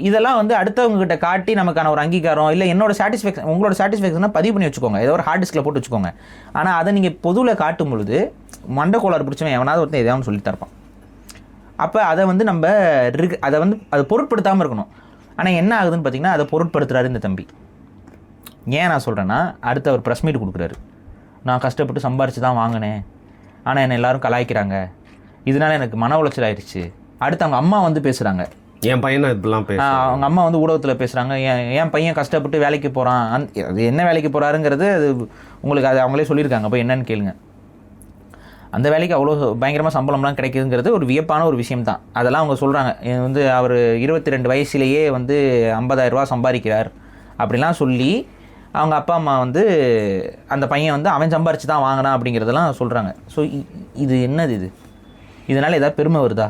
இதெல்லாம் வந்து அடுத்தவங்ககிட்ட காட்டி நமக்கான ஒரு அங்கீகாரம் இல்லை, என்னோட சாட்டிஸ்ஃபேக்ஷன் உங்களோட சாட்டிஸ்ஃபேக்ஷனாக பதிவு பண்ணி வச்சுக்கோங்க, ஏதோ ஒரு ஹார்ட் டிஸ்கில் போட்டு வச்சுக்கோங்க. ஆனால் அதை நீங்கள் பொதுவில் காட்டும் பொழுது மண்டை கோளாறு பிடிச்சவன் எவனாவது ஒருத்தன் எதாவது சொல்லி தரப்பான். அப்போ அதை வந்து நம்ம அதை பொருட்படுத்தாமல் இருக்கணும். ஆனால் என்ன ஆகுதுன்னு பார்த்தீங்கன்னா, அதை பொருட்படுத்துகிறாரு இந்த தம்பி. ஏன் நான் சொல்கிறேன்னா, அடுத்து அவர் ப்ரெஸ் மீட் கொடுக்குறாரு. நான் கஷ்டப்பட்டு சம்பாரித்து தான் வாங்கினேன், ஆனால் என்னை எல்லோரும் கலாய்க்கிறாங்க, இதனால் எனக்கு மன உளைச்சல் ஆயிடுச்சு. அடுத்து அவங்க அம்மா வந்து பேசுகிறாங்க, என் பையனை இப்படிலாம் பேச அவங்க அம்மா வந்து ஊடகத்தில் பேசுகிறாங்க, என் பையன் கஷ்டப்பட்டு வேலைக்கு போகிறான், அது என்ன வேலைக்கு போகிறாருங்கிறது அது உங்களுக்கு அது அவங்களே சொல்லியிருக்காங்க, அப்போ என்னன்னு கேளுங்க. அந்த வேலைக்கு அவ்வளோ பயங்கரமாக சம்பளம்லாம் கிடைக்குதுங்கிறது ஒரு வியப்பான ஒரு விஷயம் தான். அதெல்லாம் அவங்க சொல்கிறாங்க. வந்து அவர் 22 வயசுலேயே வந்து 50,000 ரூபா சம்பாதிக்கிறார் அப்படிலாம் சொல்லி அவங்க அப்பா அம்மா வந்து அந்த பையன் வந்து அவன் சம்பாரிச்சு தான் வாங்கினான் அப்படிங்கிறதெல்லாம் சொல்கிறாங்க. ஸோ இது என்னது இதனால் ஏதாவது பெருமை வருதா?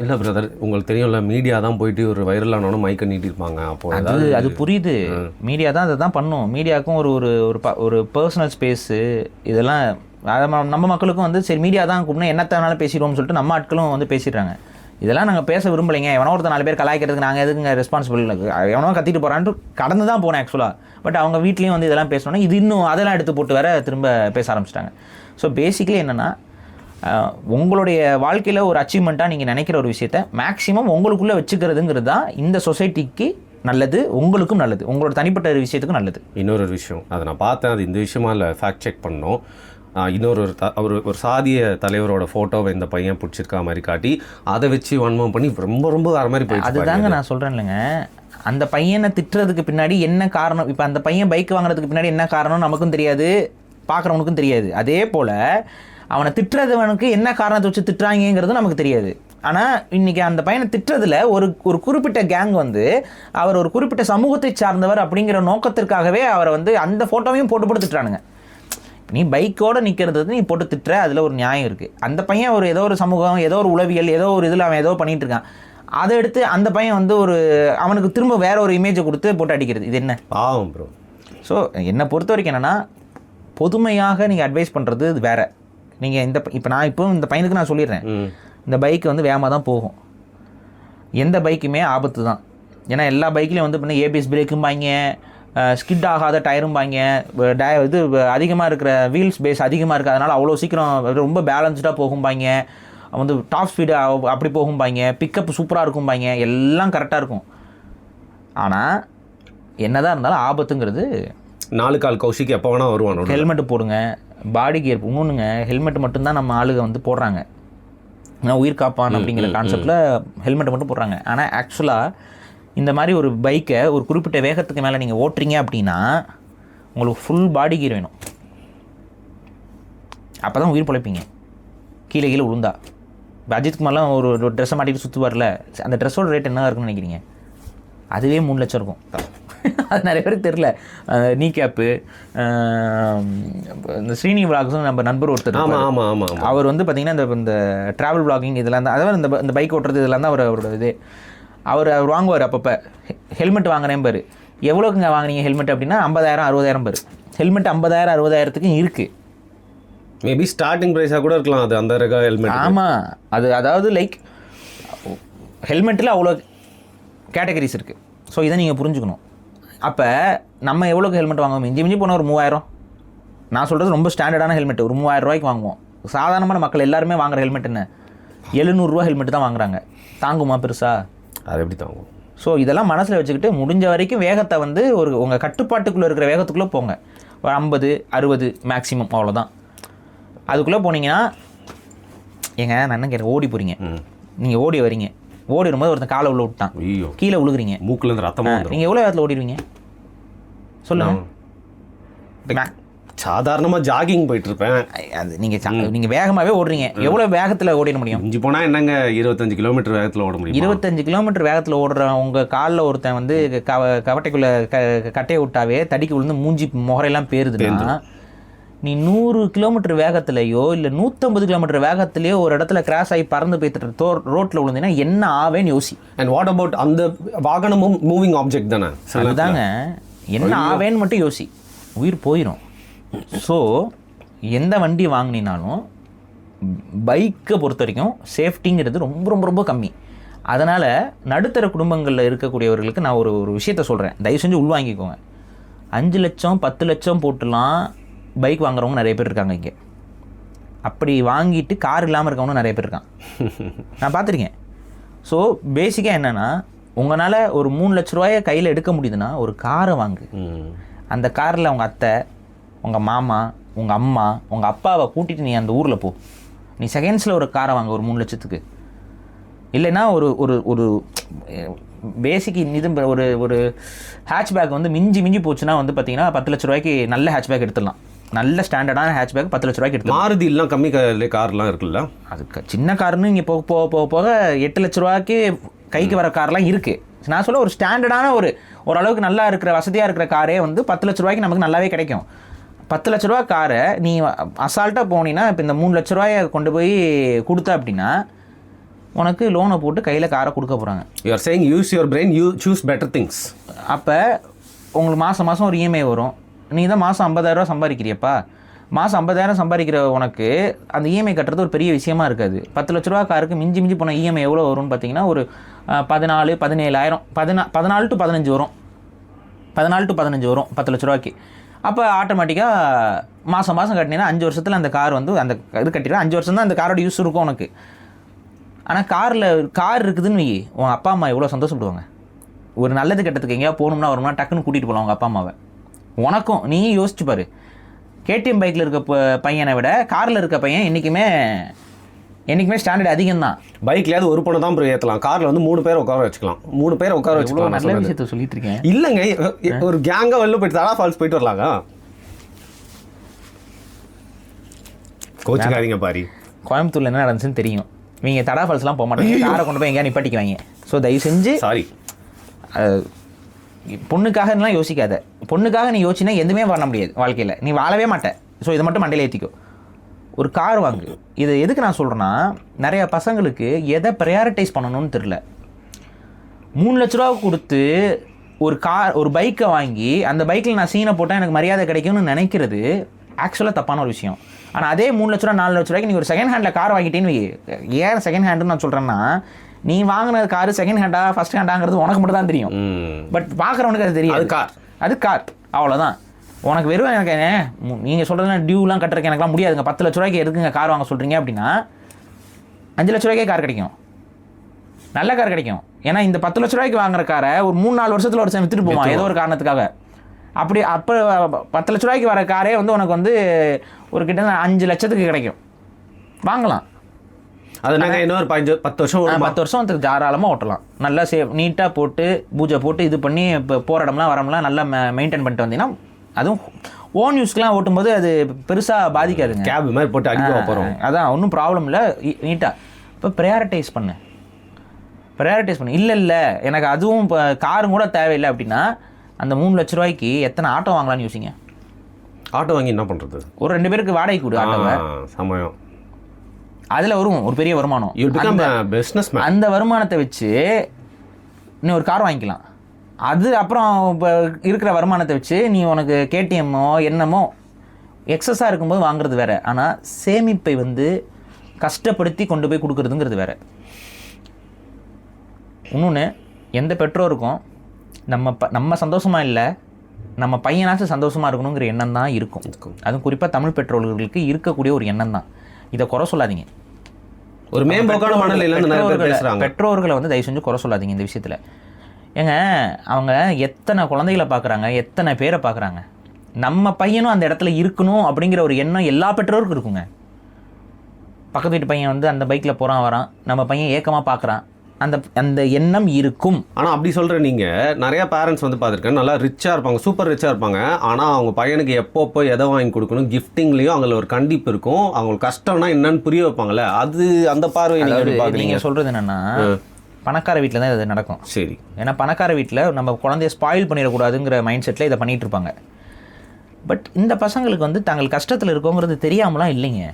இல்லை பிரதர், உங்களுக்கு தெரியும்ல, மீடியா தான் போயிட்டு ஒரு வைரலானோன்னு மைக்கை நீட்டிருப்பாங்க. அப்போ அது புரியுது, மீடியா தான் அதை தான் பண்ணும். மீடியாவுக்கும் ஒரு பர்சனல் ஸ்பேஸு இதெல்லாம் நம்ம மக்களுக்கும் வந்து சரி மீடியா தான் கூப்பிட்டு என்னத்தனாலும் பேசிடுவோம்னு சொல்லிட்டு நம்ம ஆட்களும் வந்து பேசிடுறாங்க. இதெல்லாம் நாங்கள் பேச விரும்பலைங்க, எவனோ ஒருத்தர் 4 பேர் கலாய்க்கிறதுக்கு நாங்கள் எதுக்குங்க ரெஸ்பான்சிபிள், எவனோ கத்திட்டு போகிறான்ட்டு கடந்து தான் போனேன் ஆக்சுவலாக. பட் அவங்க வீட்லேயும் வந்து இதெல்லாம் பேசணுன்னா இது இன்னும் அதெல்லாம் எடுத்து போட்டு வேற திரும்ப பேச ஆரம்பிச்சிட்டாங்க. ஸோ பேசிக்கலி என்னென்னா, உங்களுடைய வாழ்க்கையில் ஒரு அச்சீவ்மெண்ட்டாக நீங்கள் நினைக்கிற ஒரு விஷயத்த மேக்ஸிமம் உங்களுக்குள்ளே வச்சுக்கிறதுங்கிறது தான் இந்த சொசைட்டிக்கு நல்லது, உங்களுக்கும் நல்லது, உங்களோட தனிப்பட்ட விஷயத்துக்கும் நல்லது. இன்னொரு விஷயம் அதை நான் பார்த்தேன், அது இந்த விஷயமா இல்லை, ஃபேக்ட் செக் பண்ணோம். ஒரு சாதிய தலைவரோட ஃபோட்டோவை இந்த பையன் பிடிச்சிருக்கா மாதிரி காட்டி அதை வச்சு வன்மம் பண்ணி ரொம்ப ரொம்ப வேறு மாதிரி போயிடுச்சு. அதுதாங்க நான் சொல்கிறேன் இல்லைங்க, அந்த பையனை திட்டுறதுக்கு பின்னாடி என்ன காரணம், இப்போ அந்த பையன் பைக் வாங்குறதுக்கு பின்னாடி என்ன காரணம் நமக்கும் தெரியாது, பார்க்குறவனுக்கும் தெரியாது. அதே போல் அவனை திட்டுறதுவனுக்கு என்ன காரணத்தை வச்சு திட்டுறாங்கிறது நமக்கு தெரியாது. ஆனால் இன்றைக்கி அந்த பையனை திட்டுறதுல ஒரு குறிப்பிட்ட கேங் வந்து அவர் ஒரு குறிப்பிட்ட சமூகத்தை சார்ந்தவர் அப்படிங்கிற நோக்கத்திற்காகவே அவரை வந்து அந்த ஃபோட்டோவையும் போட்டு திட்டுறானுங்க. நீ பைக்கோடு நிற்கிறது நீ போட்டு திட்டுற, அதில் ஒரு நியாயம் இருக்குது. அந்த பையன் ஏதோ ஒரு சமூகம், ஏதோ ஒரு உளவியல், ஏதோ ஒரு இதில் அவன் ஏதோ பண்ணிகிட்டு இருக்கான், அதை எடுத்து அந்த பையன் வந்து அவனுக்கு திரும்ப வேற ஒரு இமேஜை கொடுத்து போட்டு அடிக்கிறது. இது என்ன பாவம் ப்ரோ? ஸோ என்னை பொறுத்த வரைக்கும் என்னென்னா, பொதுமையாக நீங்கள் அட்வைஸ் பண்ணுறது இது வேறு. நீங்கள் இப்போ இந்த பையனுக்கு நான் சொல்லிடுறேன், இந்த பைக் வந்து வேகமாக தான் போகும், எந்த பைக்குமே ஆபத்து தான். ஏன்னா எல்லா பைக்லேயும் வந்து பண்ண ஏபிஎஸ் பிரேக்கும்பாங்க, ஸ்கிட் ஆகாத டயரும்பாங்க, இது அதிகமாக இருக்கிற வீல்ஸ் பேஸ் அதிகமாக இருக்குது, அதனால் அவ்வளோ சீக்கிரம் ரொம்ப பேலன்ஸ்டாக போகும்பாங்க, வந்து டாப் ஸ்பீடு அப்படி போகும்பாங்க, பிக்கப் சூப்பராக இருக்கும்பாங்க, எல்லாம் கரெக்டாக இருக்கும். ஆனால் என்னதான் இருந்தாலும் ஆபத்துங்கிறது 4 கால் கௌஷிக்கு எப்போ வேணால் வருவானோ. ஹெல்மெட்டு போடுங்க, பாடி கியர் இன்னொன்றுங்க, ஹெல்மெட் மட்டும்தான் நம்ம ஆளுங்க வந்து போடுறாங்க, ஏன்னா உயிர் காப்பான் அப்படிங்கிற கான்செப்டில் ஹெல்மெட்டை மட்டும் போடுறாங்க. ஆனால் ஆக்சுவலாக இந்த மாதிரி ஒரு பைக்கை ஒரு குறிப்பிட்ட வேகத்துக்கு மேலே நீங்கள் ஓட்டுறீங்க அப்படின்னா உங்களுக்கு ஃபுல் பாடி கியர் வேணும், அப்போ தான் உயிர் பிழைப்பீங்க. கீழே விழுந்தா இப்போ அஜித்குமார்லாம் ஒரு ட்ரெஸ்ஸை மாட்டிட்டு சுற்றுவார்ல, அந்த ட்ரெஸ்ஸோட ரேட் என்ன இருக்குன்னு நினைக்கிறீங்க? அதுவே 3 லட்சம் இருக்கும். அது நிறைய பேருக்கு தெரில. நீ கேப்பு இந்த ஸ்ரீனி விளாக்ஸும் நம்ம நண்பர் ஒருத்தர், அவர் வந்து பார்த்திங்கன்னா இந்த ட்ராவல் விளாகிங் இதெல்லாம் தான், அதாவது இந்த பைக் ஓட்டுறது இதெல்லாம் தான் அவரோட இது. அவர் வாங்குவார் அப்பப்போ. ஹெல்மெட் வாங்கினேன் பாரு, எவ்வளோக்குங்க வாங்கினீங்க ஹெல்மெட் அப்படின்னா 50,000 60,000 பாரு. ஹெல்மெட் 50,000 60,000க்கு இருக்குது. மேபி ஸ்டார்டிங் ப்ரைஸாக கூட இருக்கலாம் அது, அந்த ரக ஹெல்மெட். ஆமாம், அதாவது லைக் ஹெல்மெட்டில் அவ்வளோ கேட்டகரிஸ் இருக்குது. ஸோ இதை நீங்கள் புரிஞ்சுக்கணும். அப்போ நம்ம எவ்வளோக்கு ஹெல்மெட் வாங்குவோம்? மிஞ்சி போனால் ஒரு 3000. நான் சொல்கிறது ரொம்ப ஸ்டாண்டர்டான ஹெல்மெட் ஒரு 3000 ரூபாய்க்கு வாங்குவோம். சாதாரணமான மக்கள் எல்லாருமே வாங்குகிற ஹெல்மெட் என்ன 700 ரூபா ஹெல்மெட் தான் வாங்குறாங்க. தாங்குமா பெருசா? அது எப்படி தாங்கும்? ஸோ இதெல்லாம் மனசில் வச்சுக்கிட்டு முடிஞ்ச வரைக்கும் வேகத்தை வந்து உங்கள் கட்டுப்பாட்டுக்குள்ளே இருக்கிற வேகத்துக்குள்ளே போங்க. ஒரு 50 60 மேக்ஸிமம், அவ்வளோதான். அதுக்குள்ளே போனீங்கன்னா ஏங்க நான் என்ன கேட்குறேன், ஓடி போகிறீங்க, நீங்கள் ஓடி வரீங்க, ஓடி வரும்போது ஒருத்தன் காலை உள்ள விட்டான், கீழே விழுகுறீங்க, மூக்குலேருந்து ரத்தமாக, நீங்கள் எவ்வளோ வேகத்தில் ஓடிடுவீங்க சொல்லுங்கள்? சாதாரணமாக ஜாகிங் போயிட்டுருப்பேன், அது நீங்கள் வேகமாகவே ஓடுறீங்க, எவ்வளோ வேகத்தில் ஓடிட முடியும்? இஞ்சி போனால் என்னங்க 25 கிலோமீட்டர் வேகத்தில் ஓட முடியும்? 25 கிலோமீட்டர் வேகத்தில் ஓடுற உங்கள் காலில் ஒருத்தன் வந்து கவட்டைக்குள்ளே கட்டையை விட்டாவே தடிக்கு விழுந்து மூஞ்சி முகரையெல்லாம் பேருதுன்னா, நீ 100 கிலோமீட்டர் வேகத்திலையோ இல்லை 150 கிலோமீட்டர் வேகத்திலையோ ஒரு இடத்துல கிராஸ் ஆகி பறந்து போய்ட்டு ரோட்டில் விழுந்தீங்கன்னா என்ன ஆவேன்னு யோசி. அண்ட் வாட் அபவுட் அந்த வாகனமும் மூவிங் ஆப்ஜெக்ட் தானே? அதுதாங்க, என்ன ஆவேன்னு மட்டும் யோசி, உயிர் போயிடும். ஸோ எந்த வண்டி வாங்கினாலும் பைக்கை பொறுத்த வரைக்கும் சேஃப்டிங்கிறது ரொம்ப ரொம்ப ரொம்ப கம்மி. அதனால் நடுத்தர குடும்பங்களில் இருக்கக்கூடியவர்களுக்கு நான் ஒரு விஷயத்த சொல்கிறேன், தயவு செஞ்சு உள்வாங்கிக்கோங்க. 5 லட்சம் 10 லட்சம் போட்டுலாம் பைக் வாங்குறவங்க நிறைய பேர் இருக்காங்க இங்கே. அப்படி வாங்கிட்டு கார் இல்லாமல் இருக்கவங்களும் நிறைய பேர் இருக்கான், நான் பார்த்துருக்கேன். ஸோ பேசிக்காக என்னென்னா, உங்களால் ஒரு 3 லட்ச ரூபாயை கையில் எடுக்க முடியுதுன்னா ஒரு காரை வாங்கு. அந்த காரில் உங்கள் அத்தை, உங்கள் மாமா, உங்கள் அம்மா, உங்கள் அப்பாவை கூட்டிகிட்டு நீ அந்த ஊரில் போ. நீ செகண்ட்ஸில் ஒரு காரை வாங்க ஒரு 3 லட்சத்துக்கு. இல்லைன்னா ஒரு ஒரு ஒரு பேசிக் இது ஒரு ஹேட்ச்பேக் வந்து மிஞ்சி போச்சுன்னா வந்து பார்த்தீங்கன்னா 10 லட்ச ரூபாய்க்கு நல்ல ஹேட்ச்பேக் எடுத்துடலாம். நல்ல ஸ்டாண்டர்டான ஹேட்ச்பேக் 10 லட்ச ரூபாய்க்கு எடுத்துலாம். மாருதிலாம் கம்மி கார்லாம் இருக்குல்ல, அது சின்ன காருன்னு இங்கே போக 8 லட்ச ரூபாய்க்கு கைக்கு வர கார்லாம் இருக்குது. நான் சொல்ல ஒரு ஸ்டாண்டர்டான ஓரளவுக்கு நல்லா இருக்கிற வசதியாக இருக்கிற காரே வந்து 10 லட்ச ரூபாய்க்கு நமக்கு நல்லாவே கிடைக்கும். 10 லட்ச ரூபா காரை நீ அசால்ட்டாக போனீங்கன்னா இப்போ இந்த 3 லட்ச ரூபாயை கொண்டு போய் கொடுத்த அப்படின்னா உனக்கு லோனை போட்டு கையில் காரை கொடுக்க போகிறாங்க. You are saying use your brain, you choose better things. அப்போ உங்களுக்கு மாதம் ஒரு இஎம்ஐ வரும். நீ தான் மாதம் 50,000 சம்பாதிக்கிறியப்பா. மாதம் 50,000 சம்பாதிக்கிற உனக்கு அந்த இஎம்ஐ கட்டுறது ஒரு பெரிய விஷயமா இருக்காது. 10 லட்ச ரூபா காருக்கு மிஞ்சி போன இஎம்ஐ எவ்வளோ வரும்னு பார்த்தீங்கன்னா ஒரு 14-17,000 14 to 15 வரும். 14 to 15 வரும் 10 லட்ச ரூபாய்க்கு. அப்போ ஆட்டோமேட்டிக்காக மாதம் கட்டினீங்கன்னா 5 வருஷத்தில் அந்த கார் வந்து அந்த இது கட்டிடுவேன். 5 வருஷம் தான் அந்த காரோட யூஸ் இருக்கும் உனக்கு. ஆனால் கார் இருக்குதுன்னு வை, உன் அப்பா அம்மா எவ்வளோ சந்தோஷப்படுவாங்க. ஒரு நல்லது கெட்டதுக்கு எங்கேயா போகணும்னா வரும்னா டக்குன்னு கூட்டிகிட்டு போகலாம் உங்கள் அப்பா அம்மாவை. உனக்கும் நீ யோசிச்சு பாரு, கேடிஎம் பைக்கில் இருக்க பையனை விட காரில் இருக்க பையன் என்றைக்குமே ஸ்டாண்டர்ட் அதிகம் தான். பைக்லையாவது ஒரு பொண்ணை தான் ஏற்றலாம், காரில் வந்து 3 பேர் உட்கார வச்சுக்கலாம். 3 பேர் உட்கார வச்சுக்கலாம். நல்ல விஷயத்த சொல்லிட்டு இருக்கேன். இல்லைங்க, ஒரு கேங்காக வெளில போயிட்டு தடா ஃபால்ஸ் போயிட்டு வரலாங்க. கோச்சுக்காதீங்க பாரி. கோயம்புத்தூரில் என்ன நடந்துச்சுன்னு தெரியும். நீங்கள் தடா ஃபால்ஸ்லாம் போக மாட்டாங்க, காரை கொண்டு போய் எங்கேயா நிப்பாட்டிக்குவாங்க. ஸோ தயவு செஞ்சு சாரி, பொண்ணுக்காகலாம் யோசிக்காத. பொண்ணுக்காக நீ யோசிச்சினா எதுவுமே பண்ண முடியாது வாழ்க்கையில், நீ வாழவே மாட்டேன். ஸோ இதை மட்டும் மண்டையில் ஏற்றிக்கோ. ஒரு கார் வாங்கு. இது எதுக்கு நான் சொல்கிறேன்னா, நிறையா பசங்களுக்கு எதை ப்ரையாரிட்டைஸ் பண்ணணும்னு தெரில. 3 லட்ச ரூபா கொடுத்து ஒரு பைக்கை வாங்கி அந்த பைக்கில் நான் சீனை போட்டால் எனக்கு மரியாதை கிடைக்கும்னு நினைக்கிறது ஆக்சுவலாக தப்பான ஒரு விஷயம். ஆனால் அதே 3 லட்ச ரூபா 4 லட்ச ரூபாய்க்கு நீ ஒரு செகண்ட் ஹேண்டில் கார் வாங்கிட்டேன்னு. ஏன் செகண்ட் ஹேண்டுன்னு நான் சொல்கிறேன்னா, நீ வாங்கின கார் செகண்ட் ஹேண்டா ஃபர்ஸ்ட் ஹேண்டாங்கிறது உனக்கு மட்டும் தான் தெரியும். பட் பார்க்குறவனுக்கு அது தெரியாது. அது கார் அவ்வளோதான். உனக்கு வெறும் எனக்கு நீங்கள் சொல்கிறதுனா டியூலாம் கட்டுறதுக்கு எனக்குலாம் முடியாதுங்க. 10 லட்ச ரூபாய்க்கு எதுக்குங்க கார் வாங்க சொல்கிறீங்க அப்படின்னா 5 லட்ச ரூபாய்க்கே கார் கிடைக்கும், நல்ல கார் கிடைக்கும். ஏன்னா இந்த 10 லட்ச ரூபாய்க்கு வாங்குற காரை ஒரு 3-4 வருஷத்தில் ஒரு விற்றுட்டு போவான் ஏதோ ஒரு காரணத்துக்காக. அப்போ 10 லட்ச ரூபாய்க்கு வர காரே வந்து உனக்கு வந்து ஒரு கிட்ட 5 லட்சத்துக்கு கிடைக்கும், வாங்கலாம். அது நாங்கள் இன்னொரு 10 வருஷம் அதுக்கு தாராளமாக ஓட்டலாம். நல்லா நீட்டாக போட்டு பூஜை போட்டு இது பண்ணி இப்போ போகிற இடம்லாம் வரம்லாம் நல்லா மெயின்டைன் பண்ணிட்டு வந்தீங்கன்னா, அதுவும் ஓன் யூஸ்க்கெலாம் ஓட்டும்போது அது பெருசாக பாதிக்காதுங்க. கேப் மாதிரி போட்டு அடிக்க போகிறோம், அதான் ஒன்றும் ப்ராப்ளம் இல்லை. நீட்டாக இப்போ ப்ரையாரிட்டைஸ் பண்ணு. இல்லை எனக்கு அதுவும் இப்போ காரும் கூட தேவையில்லை அப்படின்னா அந்த 3 லட்ச ரூபாய்க்கு எத்தனை ஆட்டோ வாங்கலாம்னு யோசிங்க. ஆட்டோ வாங்கி என்ன பண்ணுறது? ஒரு 2 பேருக்கு வாடகை கொடு ஆட்டோவை. சமயம் அதில் வரும் ஒரு பெரிய வருமானம். அந்த வருமானத்தை வச்சு நீ ஒரு கார் வாங்கிக்கலாம். அது அப்புறம் இப்போ இருக்கிற வருமானத்தை வச்சு நீ உனக்கு கேடிஎம்மோ என்னமோ எக்ஸஸாக இருக்கும்போது வாங்குறது வேறு. ஆனால் சேமிப்பை வந்து கஷ்டப்படுத்தி கொண்டு போய் கொடுக்குறதுங்கிறது வேறு. இன்னொன்று, எந்த பெற்றோருக்கும் நம்ம சந்தோஷமாக இல்லை, நம்ம பையனாச்சும் சந்தோஷமாக இருக்கணுங்கிற எண்ணம் தான் இருக்கும். அதுவும் குறிப்பாக தமிழ் பெற்றோர்களுக்கு இருக்கக்கூடிய ஒரு எண்ணம் தான். இதை குறை சொல்லாதீங்க. ஒரு மேம்போக்கான மனநிலையில் பெற்றோர்களை வந்து தயவு செஞ்சு குறை சொல்லாதீங்க இந்த விஷயத்தில். ஏங்க அவங்க எத்தனை குழந்தைகளை பார்க்குறாங்க, எத்தனை பேரை பார்க்குறாங்க. நம்ம பையனும் அந்த இடத்துல இருக்கணும் அப்படிங்கிற ஒரு எண்ணம் எல்லா பெற்றோருக்கும் இருக்குங்க. பக்கத்து வீட்டு பையன் வந்து அந்த பைக்கில் போகிறான் வரான், நம்ம பையன் ஏக்கமாக பார்க்குறான், அந்த எண்ணம் இருக்கும். ஆனால் அப்படி சொல்கிற நீங்கள் நிறையா பேரண்ட்ஸ் வந்து பார்த்துருக்கேன், நல்லா ரிச்சாக இருப்பாங்க, சூப்பர் ரிச்சாக இருப்பாங்க. ஆனால் அவங்க பையனுக்கு எப்பப்போ எதை வாங்கி கொடுக்கணும், கிஃப்டிங்லேயும் அவங்கள ஒரு கண்டிப்பு இருக்கும். அவங்களுக்கு கஷ்டம்னா என்னன்னு புரிய வைப்பாங்கள்ல, அது அந்த பார்வை நீங்கள் சொல்கிறது என்னென்னா, பணக்கார வீட்டில் தான் இது நடக்கும். சரி, ஏன்னா பணக்கார வீட்டில் நம்ம குழந்தைய ஸ்பாயில் பண்ணிடக்கூடாதுங்கிற மைண்ட் செட்டில் இதை பண்ணிகிட்டு இருப்பாங்க. பட் இந்த பசங்களுக்கு வந்து தாங்கள் கஷ்டத்தில் இருக்கோங்கிறது தெரியாமலாம் இல்லைங்க,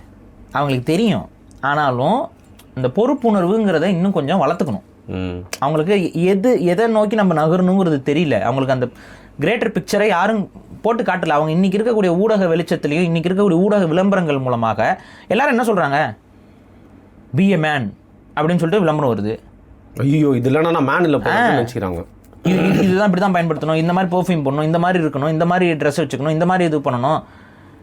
அவங்களுக்கு தெரியும். ஆனாலும் இந்த பொறுப்புணர்வுங்கிறத இன்னும் கொஞ்சம் வளர்த்துக்கணும். அவங்களுக்கு எதை நோக்கி நம்ம நகரணுங்கிறது தெரியல. அவங்களுக்கு அந்த கிரேட்டர் பிக்சரை யாரும் போட்டு காட்டல. அவங்க இன்றைக்கி இருக்கக்கூடிய ஊடக வெளிச்சத்துலேயும் இன்றைக்கி இருக்கக்கூடிய ஊடக விளம்பரங்கள் மூலமாக எல்லாரும் என்ன சொல்கிறாங்க, பி எ மேன் அப்படின்னு சொல்லிட்டு விளம்பரம் வருது. ஐயோ, இது இல்லைனா நான் மேன் இல்லை நினச்சிக்கிறாங்க. இதுதான் இப்படி தான் பயன்படுத்தணும், இந்த மாதிரி பர்ஃப்யூம் பண்ணணும், இந்த மாதிரி இருக்கணும், இந்த மாதிரி ட்ரெஸ் வச்சுக்கணும், இந்த மாதிரி இது பண்ணணும்.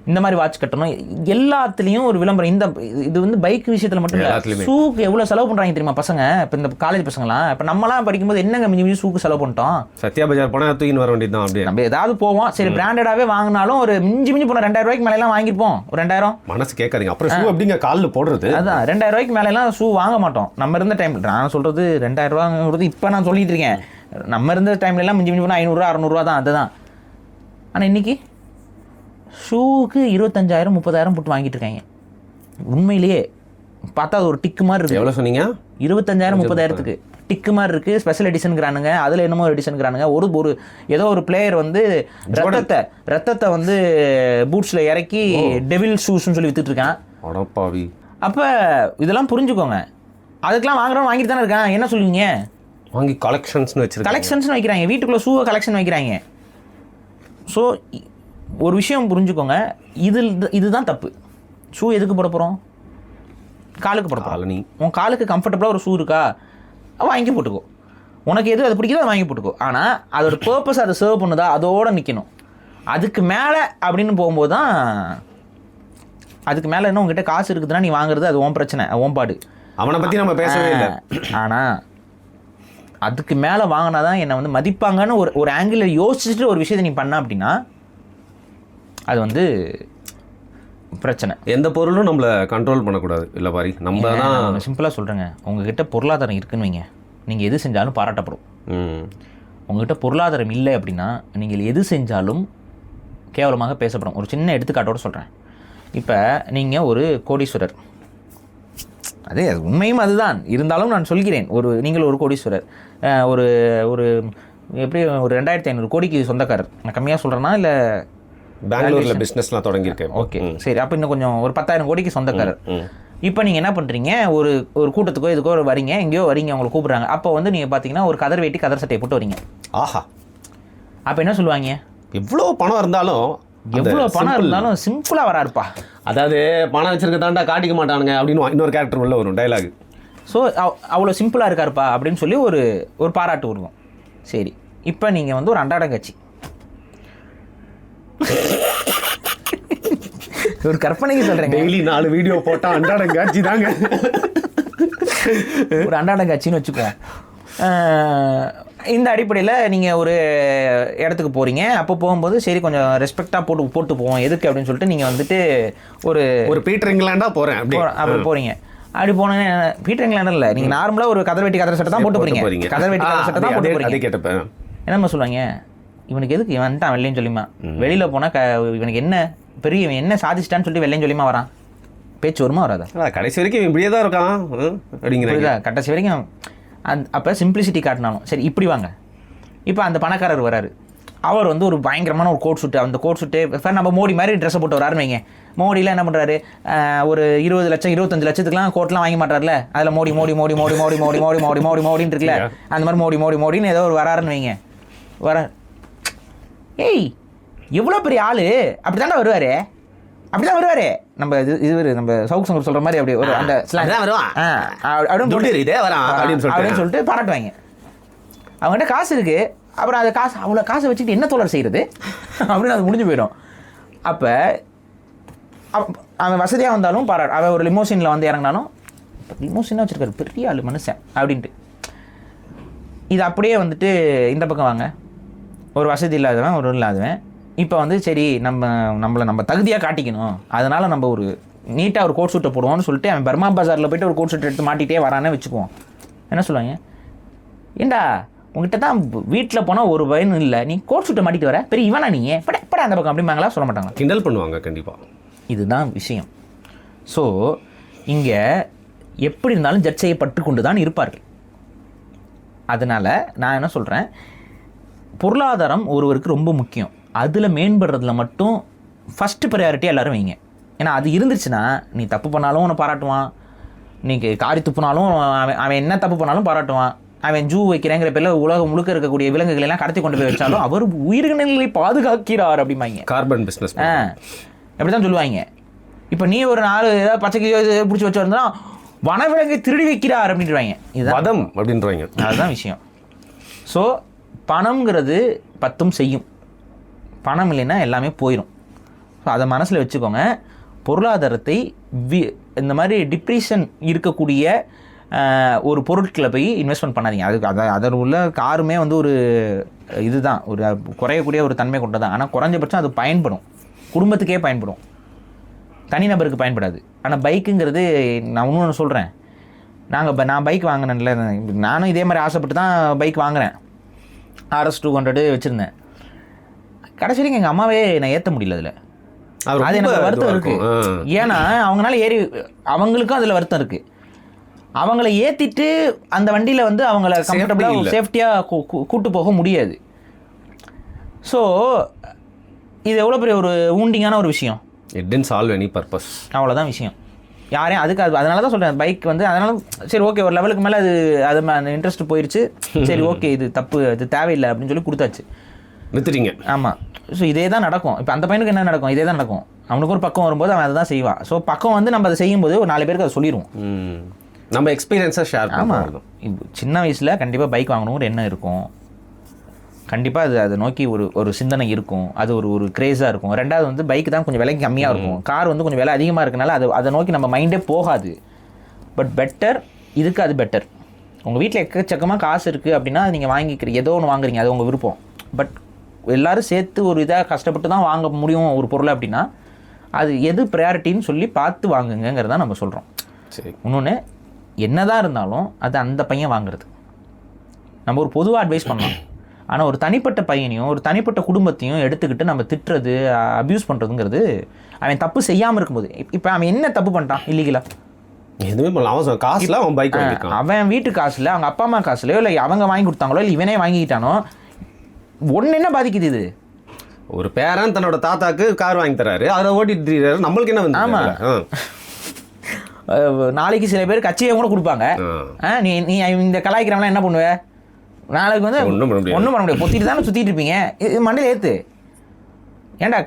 இந்த மாதிரி வாட்ச் கட்டணும், எல்லாத்துலேயும் ஒரு விளம்பரம். இது வந்து பைக் விஷயத்தில் மட்டும் இல்லை, ஷூக்கு எவ்வளோ செலவு பண்ணுறாங்க தெரியுமா பசங்க. இப்போ இந்த காலேஜ் பசங்களாம், இப்போ நம்மளாம் படிக்கும்போது என்னங்க மிஞ்சி ஷூக்கு செலவு பண்ணிட்டோம். சத்யா பஜார் போனால் தூக்கின்னு வர வேண்டியது தான். அப்படியே நம்ம ஏதாவது போவோம், சரி பிராண்டடாகவே வாங்கினாலும் ஒரு மிஞ்சி போன 2000 ரூபாய்க்கு மேலாம் வாங்கிருப்போம். ஒரு 2000 மனசு கேட்காதீங்க. அப்புறம் ஷூ அப்படிங்க காலில் போடுறது, அதான் 2000 ரூபாய்க்கு மேலாம் ஷூ வாங்க மாட்டோம் நம்ம இருந்த டைமில். நான் சொல்கிறது 2000 ரூபாங்கிறது இப்போ நான் சொல்லிட்டு இருக்கேன். நம்ம இருந்த டைம்லலாம் மிஞ்சி போனால் 500 600 தான், அதுதான். ஆனால் இன்றைக்கி ஷூவுக்கு 25,000 30,000 போட்டு வாங்கிட்டு இருக்காங்க. உண்மையிலேயே பார்த்தா அது ஒரு டிக்கு மாதிரி இருக்குது. எவ்வளோ சொன்னீங்க? 25,000 30,000க்கு டிக்கு மாதிரி இருக்குது. ஸ்பெஷல் எடிஷனுங்கிறானுங்க, அதில் என்னமோ எடிஷனுங்கிறானுங்க. ஒரு ஏதோ ஒரு பிளேயர் வந்து ரத்தத்தை வந்து பூட்ஸில் இறக்கி டெவில் ஷூஸ்ன்னு சொல்லி வித்துட்டு இருக்கான். அடப்பாவி. அப்போ இதெல்லாம் புரிஞ்சுக்கோங்க. அதுக்கெல்லாம் வாங்குறவங்க வாங்கிட்டு தானே இருக்கான். என்ன சொல்லுவீங்க? வாங்கி கலெக்ஷன்ஸ்னு வச்சுருக்காங்க. கலெக்ஷன்ஸ்னு வைக்கிறாங்க, வீட்டுக்குள்ளே ஷூவை கலெக்ஷன் வைக்கிறாங்க. ஸோ ஒரு விஷயம் புரிஞ்சுக்கோங்க, இதுதான் தப்பு. ஷூ எதுக்கு போட போகிறோம்? காலுக்கு போட போகிறோம். உன் காலுக்கு கம்ஃபர்டபுளாக ஒரு ஷூ இருக்கா, வாங்கி போட்டுக்கோ. உனக்கு எது அது பிடிக்குதோ அதை வாங்கி போட்டுக்கோ. ஆனால் அதோட பர்பஸ் அதை சர்வ் பண்ணுதா, அதோடு நிற்கணும். அதுக்கு மேலே அப்படின்னு போகும்போது தான், அதுக்கு மேலே என்ன உங்ககிட்ட காசு இருக்குதுன்னா நீ வாங்குறது அது ஓன் பிரச்சனை, ஓம்பாடு. அவனை பற்றி நம்ம பேசவே இல்லை. ஆனால் அதுக்கு மேலே வாங்கினா தான் என்னை வந்து மதிப்பாங்கன்னு ஒரு ஆங்கிளில் யோசிச்சுட்டு ஒரு விஷயத்தை நீ பண்ண அப்படின்னா அது வந்து பிரச்சனை. எந்த பொருளும் நம்மளை கண்ட்ரோல் பண்ணக்கூடாது. இல்லை பாரி, நம்ம தான் சிம்பிளாக சொல்கிறேங்க. உங்ககிட்ட பொருளாதாரம் இருக்குன்னு வைங்க, நீங்கள் எது செஞ்சாலும் பாராட்டப்படும். உங்ககிட்ட பொருளாதாரம் இல்லை அப்படின்னா நீங்கள் எது செஞ்சாலும் கேவலமாக பேசப்படும். ஒரு சின்ன எடுத்துக்காட்டோடு சொல்கிறேன். இப்போ நீங்கள் ஒரு கோடீஸ்வரர், அது உண்மையும் அதுதான், இருந்தாலும் நான் சொல்கிறேன். நீங்கள் ஒரு கோடீஸ்வரர், ஒரு ஒரு எப்படி ஒரு 2500 கோடிக்கு சொந்தக்காரர். நான் கம்மியாக சொல்கிறேன்னா இல்லை பெங்களூரில் பிஸ்னஸ்லாம் தொடங்கியிருக்கேன். ஓகே சரி, அப்போ இன்னும் கொஞ்சம் ஒரு 10,000 கோடிக்கு சொந்தக்காரர். இப்போ நீங்கள் என்ன பண்ணுறீங்க, ஒரு கூட்டத்துக்கோ இதுக்கோ வரீங்க, எங்கேயோ வரீங்க, அவங்களை கூப்பிட்றாங்க. அப்போ வந்து நீங்கள் பார்த்தீங்கன்னா ஒரு கதர் வேட்டி கதர் சட்டையை போட்டு வரீங்க. ஆஹா, அப்போ என்ன சொல்லுவாங்க? எவ்வளோ பணம் இருந்தாலும் சிம்பிளாக வராருப்பா. அதாவது பணம் வச்சிருக்க தாண்டா காட்டிக்க மாட்டானுங்க அப்படின்னு இன்னொரு கேரக்டர் உள்ள வரும் டைலாக். ஸோ அவ்வளோ சிம்பிளாக இருக்காருப்பா அப்படின்னு சொல்லி ஒரு பாராட்டு வருவோம். சரி, இப்போ நீங்கள் வந்து ஒரு அன்றாட காட்சி, ஒரு கற்பனைக்கு சொல்கிறேன், டெய்லி 4 வீடியோ போட்டால் அன்றாட காட்சி தாங்க. ஒரு அன்றாட காட்சின்னு வச்சுக்குவோம். இந்த அடிப்படையில் நீங்கள் ஒரு இடத்துக்கு போகிறீங்க. அப்போ போகும்போது சரி கொஞ்சம் ரெஸ்பெக்டாக போட்டு போவோம். எதுக்கு அப்படின்னு சொல்லிட்டு நீங்கள் வந்துட்டு ஒரு பீட்டர் இங்கிலாண்டா போகிறேன் அப்படி போகிறீங்க. அப்படி போனேன்னு பீட்டர் இங்கிலாண்டு இல்லை, நீங்கள் நார்மலாக ஒரு கதர் வெட்டி கதர் சட்டை தான் போட்டு போகிறீங்க. கதர் வெட்டி கதர் சட்டை தான் போட்டு போகிறீங்க. கேட்டப்பேன் என்னம்மா சொல்லுவாங்க, இவனுக்கு எதுக்கு இவன் வந்துட்டான் வெள்ளையும் சொல்லிமா, வெளியில் போனால் இவனுக்கு என்ன பெரிய இவன் என்ன சாதிச்சிட்டான்னு சொல்லிட்டு வெள்ளையும் சொல்லிமா வரான், பேச்சு வருமா வராதா? கடைசி வரைக்கும் இப்படியே தான் இருக்கான் அப்படிங்கிறதா கடைசி வரைக்கும். அப்போ சிம்பிளிசிட்டி காட்டினாலும் சரி இப்படி வாங்க. இப்போ அந்த பணக்காரர் வராரு, அவர் வந்து ஒரு பயங்கரமான ஒரு கோட் சூட்டு, அந்த கோட் சூட்டு சார் நம்ம மோடி மாதிரி ட்ரெஸ்ஸை போட்டு வராருன்னு வைங்க. மோடிலாம் என்ன பண்ணுறாரு, ஒரு 20 லட்சம் 25 லட்சத்துக்குலாம் கோட்லாம் வாங்கி மாட்டார்ல, அதில் மோடி மோடி மோடி மோடி மோடி மோடி மோடி மோடி மோடி மோடின்னு இருக்குல்ல, அந்த மாதிரி மோடி மோடி மோடின்னு ஏதோ ஒரு வராருன்னு வைங்க. ஏய் எவ்வளோ பெரிய ஆள், அப்படி தாண்டா வருவார், அப்படி தான் வருவார். நம்ம நம்ம சவுக் சங்கர் சொல்கிற மாதிரி அப்படி ஒரு அந்த அப்படின்னு சொல்லிட்டு பாராட்டுவாங்க. அவங்ககிட்ட காசு இருக்குது, அப்புறம் அந்த காசு அவ்வளோ காசை வச்சுக்கிட்டு என்ன தோழர் செய்கிறது அப்படின்னு அது முடிஞ்சு போயிடும். அப்போ அவன் வசதியாக வந்தாலும் அவன் ஒரு லிமோசினில் வந்து இறங்கினாலும் லிமோசினாக வச்சுருக்காரு பெரிய ஆள் மனுஷன் அப்படின்ட்டு. இது அப்படியே வந்துட்டு இந்த பக்கம் வாங்க, ஒரு வசதி இல்லாதவன் ஒரு இல்லாதவன் இப்போ வந்து சரி நம்ம தகுதியாக காட்டிக்கணும், அதனால் நம்ம ஒரு நீட்டாக ஒரு கோட் சூட்டை போடுவோம்னு சொல்லிட்டு அவன் பர்மா பஜாரில் போய்ட்டு ஒரு கோட் சூட்டை எடுத்து மாட்டிகிட்டே வரானே வச்சுக்குவோம். என்ன சொல்லுவாங்க, ஏண்டா உங்ககிட்ட தான் வீட்டில் போனால் ஒரு பயனும் இல்லை, நீ கோட் சூட்டை மாட்டிட்டு வர பெரிய இவனா நீ பட அந்த பக்கம் அப்படிம்பாங்களா? சொல்ல மாட்டாங்களா? கிண்டல் பண்ணுவாங்க கண்டிப்பாக. இதுதான் விஷயம். ஸோ இங்கே எப்படி இருந்தாலும் ஜட்ஜ் செய்யப்பட்டு கொண்டு தான் இருப்பார்கள். அதனால் நான் என்ன சொல்கிறேன், பொருளாதாரம் ஒருவருக்கு ரொம்ப முக்கியம். அதில் மேம்படுறதுல மட்டும் ஃபஸ்ட்டு ப்ரையாரிட்டியாக எல்லோரும் வைங்க. ஏன்னா அது இருந்துச்சுன்னா நீ தப்பு பண்ணாலும் உன்னை பாராட்டுவான், நீ காரி துப்புனாலும் அவன் என்ன தப்பு பண்ணாலும் பாராட்டுவான். அவன் ஜூ வைக்கிறேங்கிற பேரில் உலகம் முழுக்க இருக்கக்கூடிய விலங்குகளெல்லாம் கடத்தி கொண்டு போய் வச்சாலும் அவர் உயிரினங்களை பாதுகாக்கிறார் அப்படிம்பாங்க. கார்பன் பிஸ்னஸ் அப்படி தான் சொல்லுவாங்க. இப்போ நீ ஒரு நாள் ஏதாவது பச்சைக்கு பிடிச்சி வச்சு வந்தா வனவிலங்கை திருடி வைக்கிறார் அப்படின்றாங்க. இதுதான் வதம் அப்படின்றாங்க. அதுதான் விஷயம். ஸோ பணம்ங்கிறது 10 செய்யும், பணம் இல்லைன்னா எல்லாமே போயிடும். ஸோ அதை மனசில் வச்சுக்கோங்க. பொருளாதாரத்தை இந்த மாதிரி டிப்ரெஷன் இருக்கக்கூடிய ஒரு பொருட்களை போய் இன்வெஸ்ட்மெண்ட் பண்ணாதீங்க. அதுக்கு அதில் உள்ள காருமே வந்து ஒரு இதுதான், ஒரு குறையக்கூடிய ஒரு தன்மை கொண்டதான். ஆனால் குறைஞ்சபட்சம் அது பயன்படும், குடும்பத்துக்கே பயன்படும், தனிநபருக்கு பயன்படாது. ஆனால் பைக்குங்கிறது நான் இன்னொன்று சொல்கிறேன், நான் பைக் வாங்கினேன்ல, நானும் இதே மாதிரி ஆசைப்பட்டு தான் பைக் வாங்குகிறேன். RS 200 வச்சுருந்தேன். கடைசி வரைக்கும் எங்கள் அம்மாவே நான் ஏற்ற முடியல. அதில் அது எனக்கு வருத்தம் இருக்குது. ஏன்னா அவங்களால அவங்களுக்கும் அதில் வருத்தம் இருக்குது. அவங்கள ஏற்றிட்டு அந்த வண்டியில் வந்து அவங்கள கம்ஃபர்டபுளாக சேஃப்டியாக கூட்டு போக முடியாது. ஸோ இது எவ்வளோ பெரிய ஒரு ஊண்டிங்கான ஒரு விஷயம். It didn't solve any purpose. அவ்வளோதான் விஷயம். யாரையும் அதனால தான் சொல்கிறேன், பைக் வந்து அதனால சரி ஓகே ஒரு லெவலுக்கு மேலே அது இன்ட்ரெஸ்ட் போயிடுச்சு, சரி ஓகே இது தப்பு, இது தேவையில்லை அப்படின்னு சொல்லி கொடுத்தாச்சு, வித்துட்டீங்க. ஆமாம். ஸோ இதே தான் நடக்கும். இப்போ அந்த பையனுக்கு என்ன நடக்கும்? இதே தான் நடக்கும். அவனுக்கு ஒரு பக்கம் வரும்போது அவன் அதை தான் செய்வான். ஸோ பக்கம் வந்து நம்ம அதை செய்யும்போது ஒரு 4 பேருக்கு அதை சொல்லிடுவோம். நம்ம எக்ஸ்பீரியன்ஸை ஷேர் பண்ணுவோம். சின்ன வயசில் கண்டிப்பாக பைக் வாங்கணும் ஒரு எண்ணம் இருக்கும், கண்டிப்பாக அதை நோக்கி ஒரு சிந்தனை இருக்கும், அது ஒரு கிரேஸாக இருக்கும். ரெண்டாவது வந்து பைக் தான் கொஞ்சம் விலைக்கு கம்மியாக இருக்கும், கார் வந்து கொஞ்சம் விலை அதிகமாக இருக்கனால அதை நோக்கி நம்ம மைண்டே போகாது. பட் பெட்டர், இதுக்கு அது பெட்டர். உங்கள் வீட்டில் எக்கச்சக்கமாக காசு இருக்குது அப்படின்னா நீங்கள் வாங்கிக்கிறீங்க, ஏதோ ஒன்று வாங்குறீங்க, அது உங்கள் விருப்பம். பட் எல்லோரும் சேர்த்து ஒரு இதாக கஷ்டப்பட்டு தான் வாங்க முடியும் ஒரு பொருளை அப்படின்னா அது எது ப்ரையாரிட்டின்னு சொல்லி பார்த்து வாங்குங்கிறதான் நம்ம சொல்கிறோம். சரி, இன்னொன்று என்னதான் இருந்தாலும் அது அந்த பையன் வாங்குறது நம்ம ஒரு பொதுவாக அட்வைஸ் பண்ணலாம். ஆனால் ஒரு தனிப்பட்ட பையனையும் ஒரு தனிப்பட்ட குடும்பத்தையும் எடுத்துக்கிட்டு நம்ம திட்டுறது, அப்யூஸ் பண்ணுறதுங்கிறது அவன் தப்பு செய்யாமல் இருக்கும்போது. இப்போ அவன் என்ன தப்பு பண்ணிட்டான் இல்லீகலா? எதுவுமே பண்ணலாம். அவன் காசுல அவன் பைக் வாங்கிட்டான், அவன் வீட்டு காசுல, அவங்க அப்பா அம்மா காசுலையோ இல்லை அவங்க வாங்கி கொடுத்தாங்களோ இல்லை இவனே வாங்கிக்கிட்டானோ, ஒன்று என்ன பாதிக்குது? இது ஒரு பேரன் தன்னோட தாத்தாக்கு கார் வாங்கி தராரு, அதை ஓட்டிட்டு திரியாரு, நம்மளுக்கு என்ன வந்து? ஆமாம், நாளைக்கு சில பேர் கட்சியை கூட கொடுப்பாங்க. நீ இந்த கலாய்க்கிறவங்களாம் என்ன பண்ணுவ? நாளைக்கு வந்து ஒன்றும் பண்ண முடியாது, பொத்திட்டு தானே சுற்றிட்டு இருப்பீங்க. இது மண்டையில் ஏற்று. ஏன்டா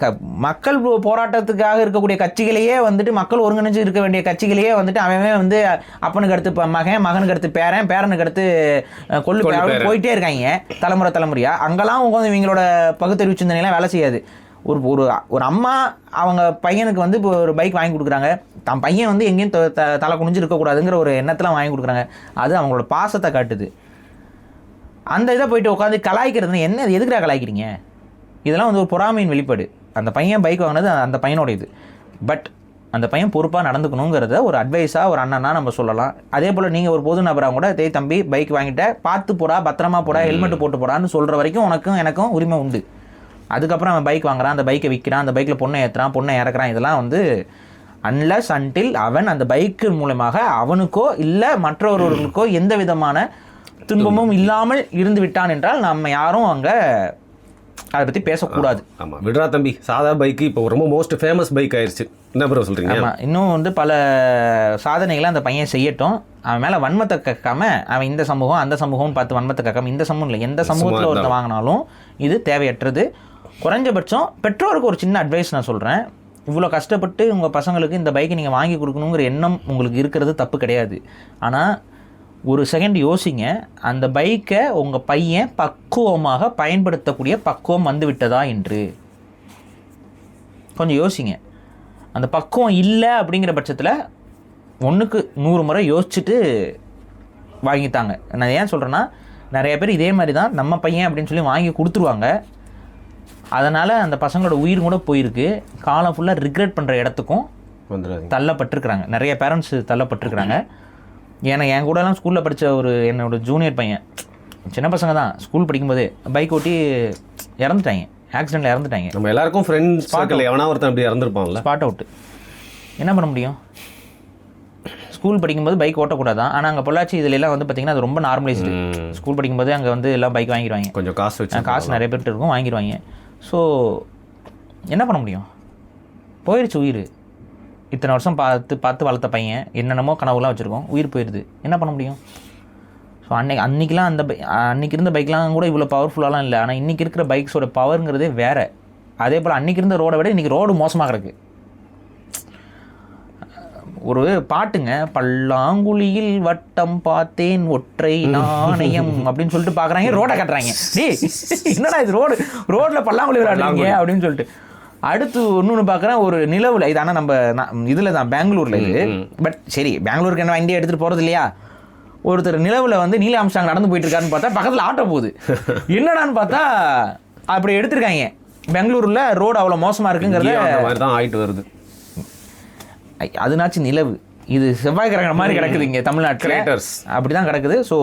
மக்கள் போராட்டத்துக்காக இருக்கக்கூடிய கட்சிகளையே வந்துட்டு, மக்கள் ஒருங்கிணைஞ்சு இருக்க வேண்டிய கட்சிகளையே வந்துட்டு அவன் வந்து அப்பனுக்கு அடுத்து மகனுக்கு அடுத்து பேரனுக்கு அடுத்து கொள்ளு போயிட்டே இருக்காங்க தலைமுறையாக. அங்கெல்லாம் உட்காந்து இவங்களோட பகுத்தறிவு சிந்தனைலாம் வேலை செய்யாது. ஒரு அம்மா அவங்க பையனுக்கு வந்து இப்போ ஒரு பைக் வாங்கி கொடுக்குறாங்க, தன் பையன் வந்து எங்கேயும் தலை குனிஞ்சு இருக்கக்கூடாதுங்கிற ஒரு எண்ணத்தில் வாங்கி கொடுக்குறாங்க. அது அவங்களோட பாசத்தை காட்டுது. அந்த இதை போயிட்டு உட்காந்து கலாய்க்கிறதுன்னு என்ன, எதுக்குடா கலாய்க்கிறீங்க? இதெல்லாம் வந்து ஒரு பொறாமையின் வெளிப்பாடு. அந்த பையன் பைக் வாங்கினது அந்த பையனோட இது. பட் அந்த பையன் பொறுப்பாக நடந்துக்கணுங்கிறத ஒரு அட்வைஸாக ஒரு அண்ணனா நம்ம சொல்லலாம். அதே போல் நீங்கள் ஒரு பொது நபராக கூட தம்பி பைக் வாங்கிட்ட, பார்த்து போடா, பத்திரமா போடா, ஹெல்மெட் போட்டு போடான்னு சொல்கிற வரைக்கும் உனக்கும் எனக்கும் உரிமை உண்டு. அதுக்கப்புறம் அவன் பைக் வாங்குறான், அந்த பைக்கை விற்கிறான், அந்த பைக்கில் பொண்ணை ஏற்றுறான், பொண்ணை இறக்குறான், இதெல்லாம் வந்து அன்லஸ் அன்டில் அவன் அந்த பைக்கு மூலமாக அவனுக்கோ இல்லை மற்றவர்களுக்கோ எந்த விதமான துன்பமும் இல்லாமல் இருந்து விட்டான் என்றால் நம்ம யாரும் அங்கே அதை பற்றி பேசக்கூடாது. ஆமாம், விடுறா தம்பி. சாதா பைக்கு இப்போ ரொம்ப மோஸ்ட் ஃபேமஸ் பைக் ஆயிடுச்சு. என்ன ப்ரோ சொல்கிறீங்க? ஆமாம், இன்னும் வந்து பல சாதனைகளை அந்த பையன் செய்யட்டும். அவன் மேலே வன்மத்தை கக்காம, அவன் இந்த சமூகம் அந்த சமூகம்னு பார்த்து வன்மத்தை கக்காம, இந்த சமூகம் இல்லை எந்த சமூகத்தில் ஒருத்தர் வாங்கினாலும் இது தேவையற்றது. குறைஞ்சபட்சம் பெற்றோருக்கு ஒரு சின்ன அட்வைஸ் நான் சொல்கிறேன். இவ்வளோ கஷ்டப்பட்டு உங்கள் பசங்களுக்கு இந்த பைக்கை நீங்கள் வாங்கி கொடுக்கணுங்கிற எண்ணம் உங்களுக்கு இருக்கிறது தப்பு கிடையாது. ஆனால் ஒரு செகண்ட் யோசிங்க, அந்த பைக்கை உங்கள் பையன் பக்குவமாக பயன்படுத்தக்கூடிய பக்குவம் வந்து விட்டதா என்று கொஞ்சம் யோசிங்க. அந்த பக்குவம் இல்லை அப்படிங்கிற பட்சத்தில் 1க்கு 100 முறை யோசிச்சுட்டு வாங்கித்தாங்க. நான் ஏன் சொல்கிறேன்னா, நிறைய பேர் இதே மாதிரி தான் நம்ம பையன் அப்படின்னு சொல்லி வாங்கி கொடுத்துருவாங்க. அதனால் அந்த பசங்களோட உயிர் கூட போயிருக்கு. காலம் ஃபுல்லாக ரிக்ரெட் பண்ணுற இடத்துக்கும் தள்ளப்பட்டிருக்கிறாங்க. நிறைய பேரண்ட்ஸ் தள்ளப்பட்டிருக்கிறாங்க. ஏன்னா என் கூடலாம் ஸ்கூலில் படித்த என்னோட ஜூனியர் பையன், சின்ன பசங்க தான், ஸ்கூல் படிக்கும்போதே பைக் ஓட்டி இறந்துட்டாங்க, ஆக்சிடெண்ட்டில் இறந்துட்டாங்க. நம்ம எல்லாருக்கும் ஃப்ரெண்ட்ஸ் எவனா ஒருத்தன் அப்படி இறந்துருப்பான்ல, ஸ்பாட் அவுட்டு. என்ன பண்ண முடியும்? ஸ்கூல் படிக்கும்போது பைக் ஓட்டக்கூடாதான். ஆனால் அங்கே பொள்ளாச்சி இதில் எல்லாம் வந்து பார்த்திங்கன்னா அது ரொம்ப நார்மலைஸ்டு. ஸ்கூல் படிக்கும்போது அங்கே வந்து எல்லாம் பைக் வாங்கிடுவாங்க, கொஞ்சம் காசு நிறைய பேர்கிட்ட இருக்கும், வாங்கிடுவாங்க. ஸோ என்ன பண்ண முடியும்? போயிடுச்சு உயிர். இத்தனை வருஷம் பார்த்து வளர்த்த பையன், என்னென்னமோ கனவுலாம் வச்சுருக்கோம், உயிர் போயிடுது. என்ன பண்ண முடியும்? ஸோ அன்றைக்கெலாம் அன்றைக்கி இருந்த பைக்லாம் கூட இவ்வளோ பவர்ஃபுல்லாலாம் இல்லை. ஆனால் இன்றைக்கி இருக்கிற பைக்ஸோட பவருங்கிறதே வேறு. அதே போல் அன்றைக்கி இருந்த ரோடை விட இன்றைக்கி ரோடு மோசமாக கிடக்கு. ஒரு பாட்டுங்க, பல்லாங்குழியில் வட்டம் பார்த்தேன் ஒற்றை நாணயம் அப்படின்னு சொல்லிட்டு பார்க்குறாங்க, ரோடை கட்டுறாங்க. டேய் என்னடா இது, ரோட்டில் பல்லாங்குழி விளையாடுறாங்க அப்படின்னு சொல்லிட்டு. அடுத்து இன்னொன்று பார்க்குறேன் ஒரு நிலவில் இது, ஆனால் நம்ம இதில் தான் பெங்களூரில் இது. பட் சரி, பெங்களூருக்கு என்ன வண்டியை எடுத்துகிட்டு போகிறது இல்லையா. ஒருத்தர் நிலவில் வந்து நீல் ஆம்ஸ்ட்ராங் நடந்து போயிட்டு இருக்காருன்னு பார்த்தா பக்கத்தில் ஆட்டோ போகுது. என்னடான்னு பார்த்தா அப்படி எடுத்திருக்காங்க. பெங்களூரில் ரோடு அவ்வளோ மோசமாக இருக்குங்கிறத மாதிரி தான் ஆகிட்டு வருது. அதுனாச்சும் நிலவு, இது செவ்வாய் கிரகம் மாதிரி கிடக்குது இங்கே தமிழ்நாட்டில். அப்படி தான் கிடக்குது. ஸோ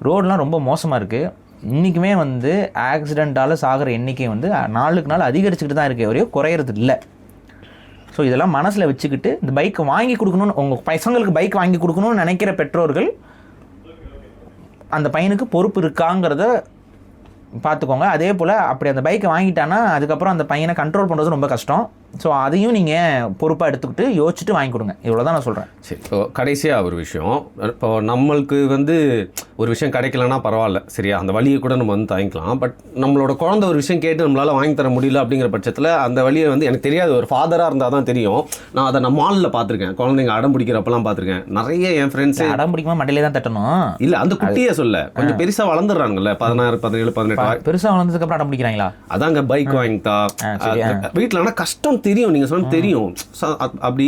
ரோடெலாம் ரொம்ப மோசமாக இருக்குது. இன்றைக்குமே வந்து ஆக்சிடெண்ட்டால் சாகிற எண்ணிக்கை வந்து நாளுக்கு நாள் அதிகரிச்சுக்கிட்டு தான் இருக்குது, ஒரே குறையிறது இல்லை. ஸோ இதெல்லாம் மனசில் வச்சுக்கிட்டு இந்த பைக்கை வாங்கி கொடுக்கணும்னு, உங்கள் பசங்களுக்கு பைக் வாங்கி கொடுக்கணும்னு நினைக்கிற பெற்றோர்கள் அந்த பையனுக்கு பொறுப்பு இருக்காங்கிறத பார்த்துக்கோங்க. அதே போல் அப்படி அந்த பைக்கை வாங்கிட்டான்னா அதுக்கப்புறம் அந்த பையனை கண்ட்ரோல் பண்ணுறது ரொம்ப கஷ்டம். ஸோ அதையும் நீங்கள் பொறுப்பாக எடுத்துக்கிட்டு யோசிச்சுட்டு வாங்கி கொடுங்க. இவ்வளோ தான் நான் சொல்கிறேன். சரி, இப்போ கடைசியாக ஒரு விஷயம், இப்போ நம்மளுக்கு வந்து ஒரு விஷயம் கிடைக்கலன்னா பரவாயில்ல, சரியா, அந்த வழியை கூட நம்ம வந்து தாங்கிக்கலாம். பட் நம்மளோட குழந்தை ஒரு விஷயம் கேட்டு நம்மளால் வாங்கி தர முடியல அப்படிங்கிற பட்சத்தில் அந்த வழியை வந்து எனக்கு தெரியாது, ஒரு ஃபாதராக இருந்தால் தான் தெரியும். நான் அதை நம்ம மாலில் பார்த்துருக்கேன், குழந்தைங்க அடம் பிடிக்கிறப்பெல்லாம் பார்த்துருக்கேன். நிறைய என் ஃப்ரெண்ட்ஸு அடம் பிடிக்குமா மண்டையிலே தான் தட்டணும். இல்லை, அந்த குட்டியை சொல்ல கொஞ்சம் பெருசாக வளர்ந்துடுறாங்கல்ல, 16, 17, 18 பெருசாக வளர்ந்ததுக்கப்புறம் அடம் பிடிக்கிறாங்களா? அதாங்க பைக் வாங்கிட்டா வீட்டில். ஆனால் கஷ்டம் தெரியும், நீங்கள் சொன்ன தெரியும். அப்படி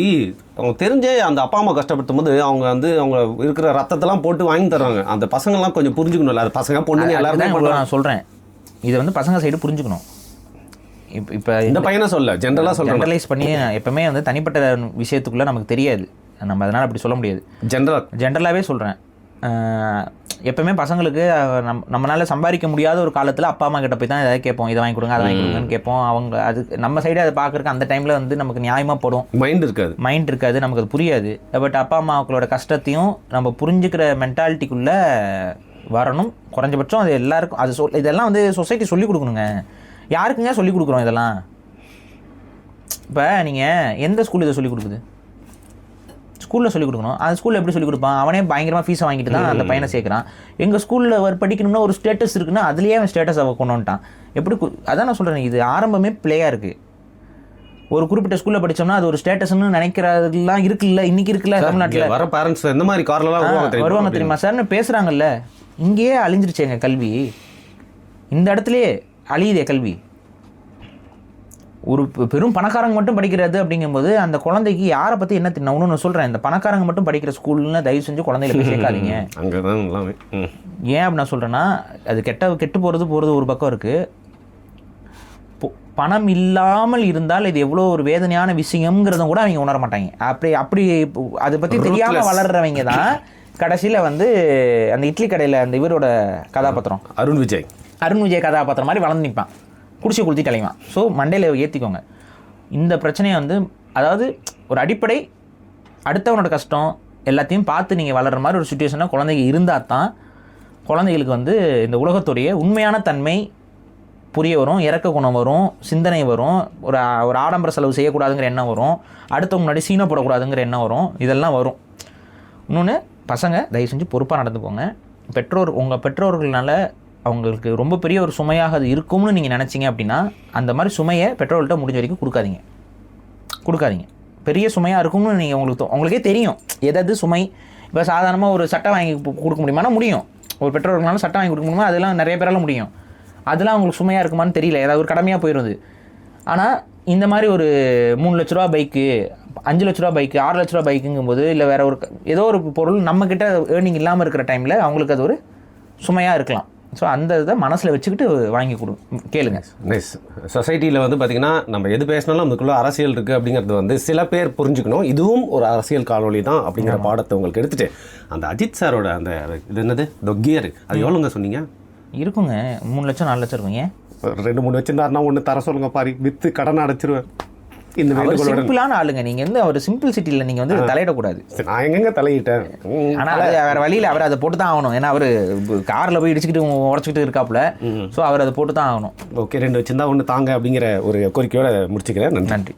அவங்க தெரிஞ்சே அந்த அப்பா அம்மா கஷ்டப்படுத்தும் போது அவங்க வந்து அவங்க இருக்கிற ரத்தத்தெல்லாம் போட்டு வாங்கி தர்றாங்க. அந்த பசங்கள்லாம் கொஞ்சம் புரிஞ்சுக்கணும்ல, அது பசங்க பொண்ணுங்க எல்லாருமே நான் சொல்கிறேன். இதை வந்து பசங்க சைடு புரிஞ்சுக்கணும். இப்போ இந்த பையனை சொல்ல ஜென்ரலாக சொல்கிறேன், ஜென்ரலைஸ் பண்ணி எப்பவுமே வந்து தனிப்பட்ட விஷயத்துக்குள்ளே நமக்கு தெரியாது, நம்ம அதனால் அப்படி சொல்ல முடியாது. ஜென்ரலாகவே சொல்கிறேன். எப்பவுமே பசங்களுக்கு நம்மளால் சம்பாதிக்க முடியாத ஒரு காலத்தில் அப்பா அம்மா கிட்ட போய் தான் எதாவது கேட்போம், இதை வாங்கி கொடுங்க அதை வாங்கி கொடுங்கன்னு கேட்போம். அவங்க அது நம்ம சைடு அதை பார்க்குறக்கு அந்த டைமில் வந்து நமக்கு நியாயமாக படும், மைண்ட் இருக்காது, நமக்கு அது புரியாது. பட் அப்பா அம்மாக்களோட கஷ்டத்தையும் நம்ம புரிஞ்சுக்கிற மென்டாலிட்டிக்குள்ளே வரணும். குறைஞ்சபட்சம் அது எல்லாருக்கும் அது இதெல்லாம் வந்து சொசைட்டி சொல்லிக் கொடுக்கணுங்க. யாருக்குங்க சொல்லிக் கொடுக்குறோம் இதெல்லாம்? இப்போ நீங்கள் எந்த ஸ்கூல் இதை சொல்லிக் கொடுக்குது? ஸ்கூலில் சொல்லிக் கொடுக்கணும். அந்த ஸ்கூலில் எப்படி சொல்லிக் கொடுப்பான்? அவனே பயங்கரமாக ஃபீஸை வாங்கிட்டு தான் அந்த பையனை சேர்க்குறான். எங்கள் ஸ்கூலில் அவர் படிக்கணும்னா ஒரு ஸ்டேட்டஸ் இருக்குன்னா அதுலேயே அவன் ஸ்டேட்டஸ் அவன் கொண்டு வந்துட்டான். எப்படி? அதான் நான் சொல்கிறேன், இது ஆரம்பமே பிளேயாக இருக்குது. ஒரு குறிப்பிட்ட ஸ்கூலில் படித்தோம்னா அது ஒரு ஸ்டேட்டஸ்ன்னு நினைக்கிறதுலாம் இருக்குல்ல, இன்றைக்கி இருக்குல்ல தமிழ்நாட்டில். வர பேரண்ட்ஸ் எந்த மாதிரி கார்லாம் வருவாங்க தெரியுமா சார்னு பேசுகிறாங்கல்ல. இங்கேயே அழிஞ்சிருச்சேங்க கல்வி, இந்த இடத்துலையே அழியுதே கல்வி. ஒரு பெரும் பணக்காரங்க மட்டும் படிக்கிறது அப்படிங்கும்போது அந்த குழந்தைக்கு யாரை பற்றி என்ன நான் ஒன்று சொல்கிறேன், இந்த பணக்காரங்க மட்டும் படிக்கிற ஸ்கூல்னு தயவு செஞ்சு குழந்தைகளை போய் சேர்க்காதீங்க. அங்கே தான் எல்லாமே. ஏன் அப்படி நான் சொல்கிறேன்னா, அது கெட்டு போகிறது ஒரு பக்கம் இருக்குது. பணம் இல்லாமல் இருந்தால் இது எவ்வளோ ஒரு வேதனையான விஷயங்கிறதும் கூட அவங்க உணர மாட்டாங்க. அப்படி அதை பற்றி தெரியாமல் வளர்கிறவங்க தான் கடைசியில் வந்து அந்த இட்லி கடையில் அந்த இவரோட கதாபாத்திரம் அருண் விஜய் கதாபாத்திரம் மாதிரி வளர்ந்து நிற்பான், குடிச்சு குளுத்தி தலைவான். ஸோ மண்டையில் ஏற்றிக்கோங்க இந்த பிரச்சனையை வந்து. அதாவது ஒரு அடிப்படை அடுத்தவனோட கஷ்டம் எல்லாத்தையும் பார்த்து நீங்கள் வளர்கிற மாதிரி ஒரு சுச்சுவேஷனாக குழந்தைங்க இருந்தால் தான் குழந்தைகளுக்கு வந்து இந்த உலகத்துடைய உண்மையான தன்மை புரிய வரும், இறக்க குணம் வரும், சிந்தனை வரும், ஒரு ஆடம்பர செலவு செய்யக்கூடாதுங்கிற எண்ணம் வரும், அடுத்தவங்க முன்னாடி சீனை போடக்கூடாதுங்கிற எண்ணம் வரும், இதெல்லாம் வரும். இன்னொன்று, பசங்க தயவு செஞ்சு பொறுப்பாக நடந்துக்கோங்க. உங்கள் பெற்றோர்களால் அவங்களுக்கு ரொம்ப பெரிய ஒரு சுமையாக அது இருக்கும்னு நீங்கள் நினச்சிங்க அப்படின்னா அந்த மாதிரி சுமையை பெற்றோர்கள்ட்ட முடிஞ்ச வரைக்கும் கொடுக்காதீங்க. பெரிய சுமையாக இருக்கும்னு நீங்கள் உங்களுக்கே தெரியும் எதாவது சுமை. இப்போ சாதாரணமாக ஒரு சட்டை வாங்கி கொடுக்க முடியுமானா முடியும், ஒரு பெற்றோர்களால் சட்டை வாங்கி கொடுக்க முடியுமா, அதெல்லாம் நிறைய பேரால் முடியும். அதெல்லாம் உங்களுக்கு சுமையாக இருக்குமான்னு தெரியல, ஏதாவது ஒரு கடமையாக போயிடுது. ஆனால் இந்த மாதிரி ஒரு 3 லட்ச ரூபா பைக்கு, 5 லட்ச ரூபா பைக்கு, 6 லட்ச ரூபா பைக்குங்கும்போது, இல்லை வேறு ஏதோ ஒரு பொருள் நம்மக்கிட்ட ஏர்னிங் இல்லாமல் இருக்கிற டைமில் அவங்களுக்கு அது ஒரு சுமையாக இருக்கலாம். ஸோ அந்த இதை மனசில் வச்சுக்கிட்டு வாங்கி கேளுங்க. நைஸ். சொசைட்டியில் வந்து பார்த்திங்கன்னா நம்ம எது பேசினாலும் அதுக்குள்ளே அரசியல் இருக்குது அப்படிங்கிறது வந்து சில பேர் புரிஞ்சுக்கணும். இதுவும் ஒரு அரசியல் காணொலி தான் அப்படிங்கிற பாடத்தை உங்களுக்கு எடுத்துகிட்டு அந்த அஜித் சாரோட அந்த இது என்னது கியர், அது எவ்வளோங்க சொன்னீங்க? இருக்குங்க 3 லட்சம் 4 லட்சம் இருக்குங்க. 2-3 வச்சுருந்தாருன்னா ஒன்று தர சொல்லுங்க பாரு, விற்று கடன் அடைச்சிருவேன். இந்த சிம்பிளான ஆளுங்க, நீங்கள் வந்து அவர் சிம்பிள் சிட்டியில் நீங்கள் வந்து தலையிடக்கூடாது. நான் எங்கெங்க தலையிட்டேன்? ஆனால் அது வேறு வழியில் அவர் அதை போட்டு தான் ஆகணும். ஏன்னா அவர் காரில் போய் இடிச்சுக்கிட்டு உடச்சிக்கிட்டு இருக்காப்புல. ஸோ அவர் அதை போட்டு தான் ஆகணும். ஓகே, 2 வச்சுருந்தா ஒன்று தாங்க அப்படிங்கிற ஒரு கோரிக்கையோடு முடிச்சுக்கிறேன். நன்றி.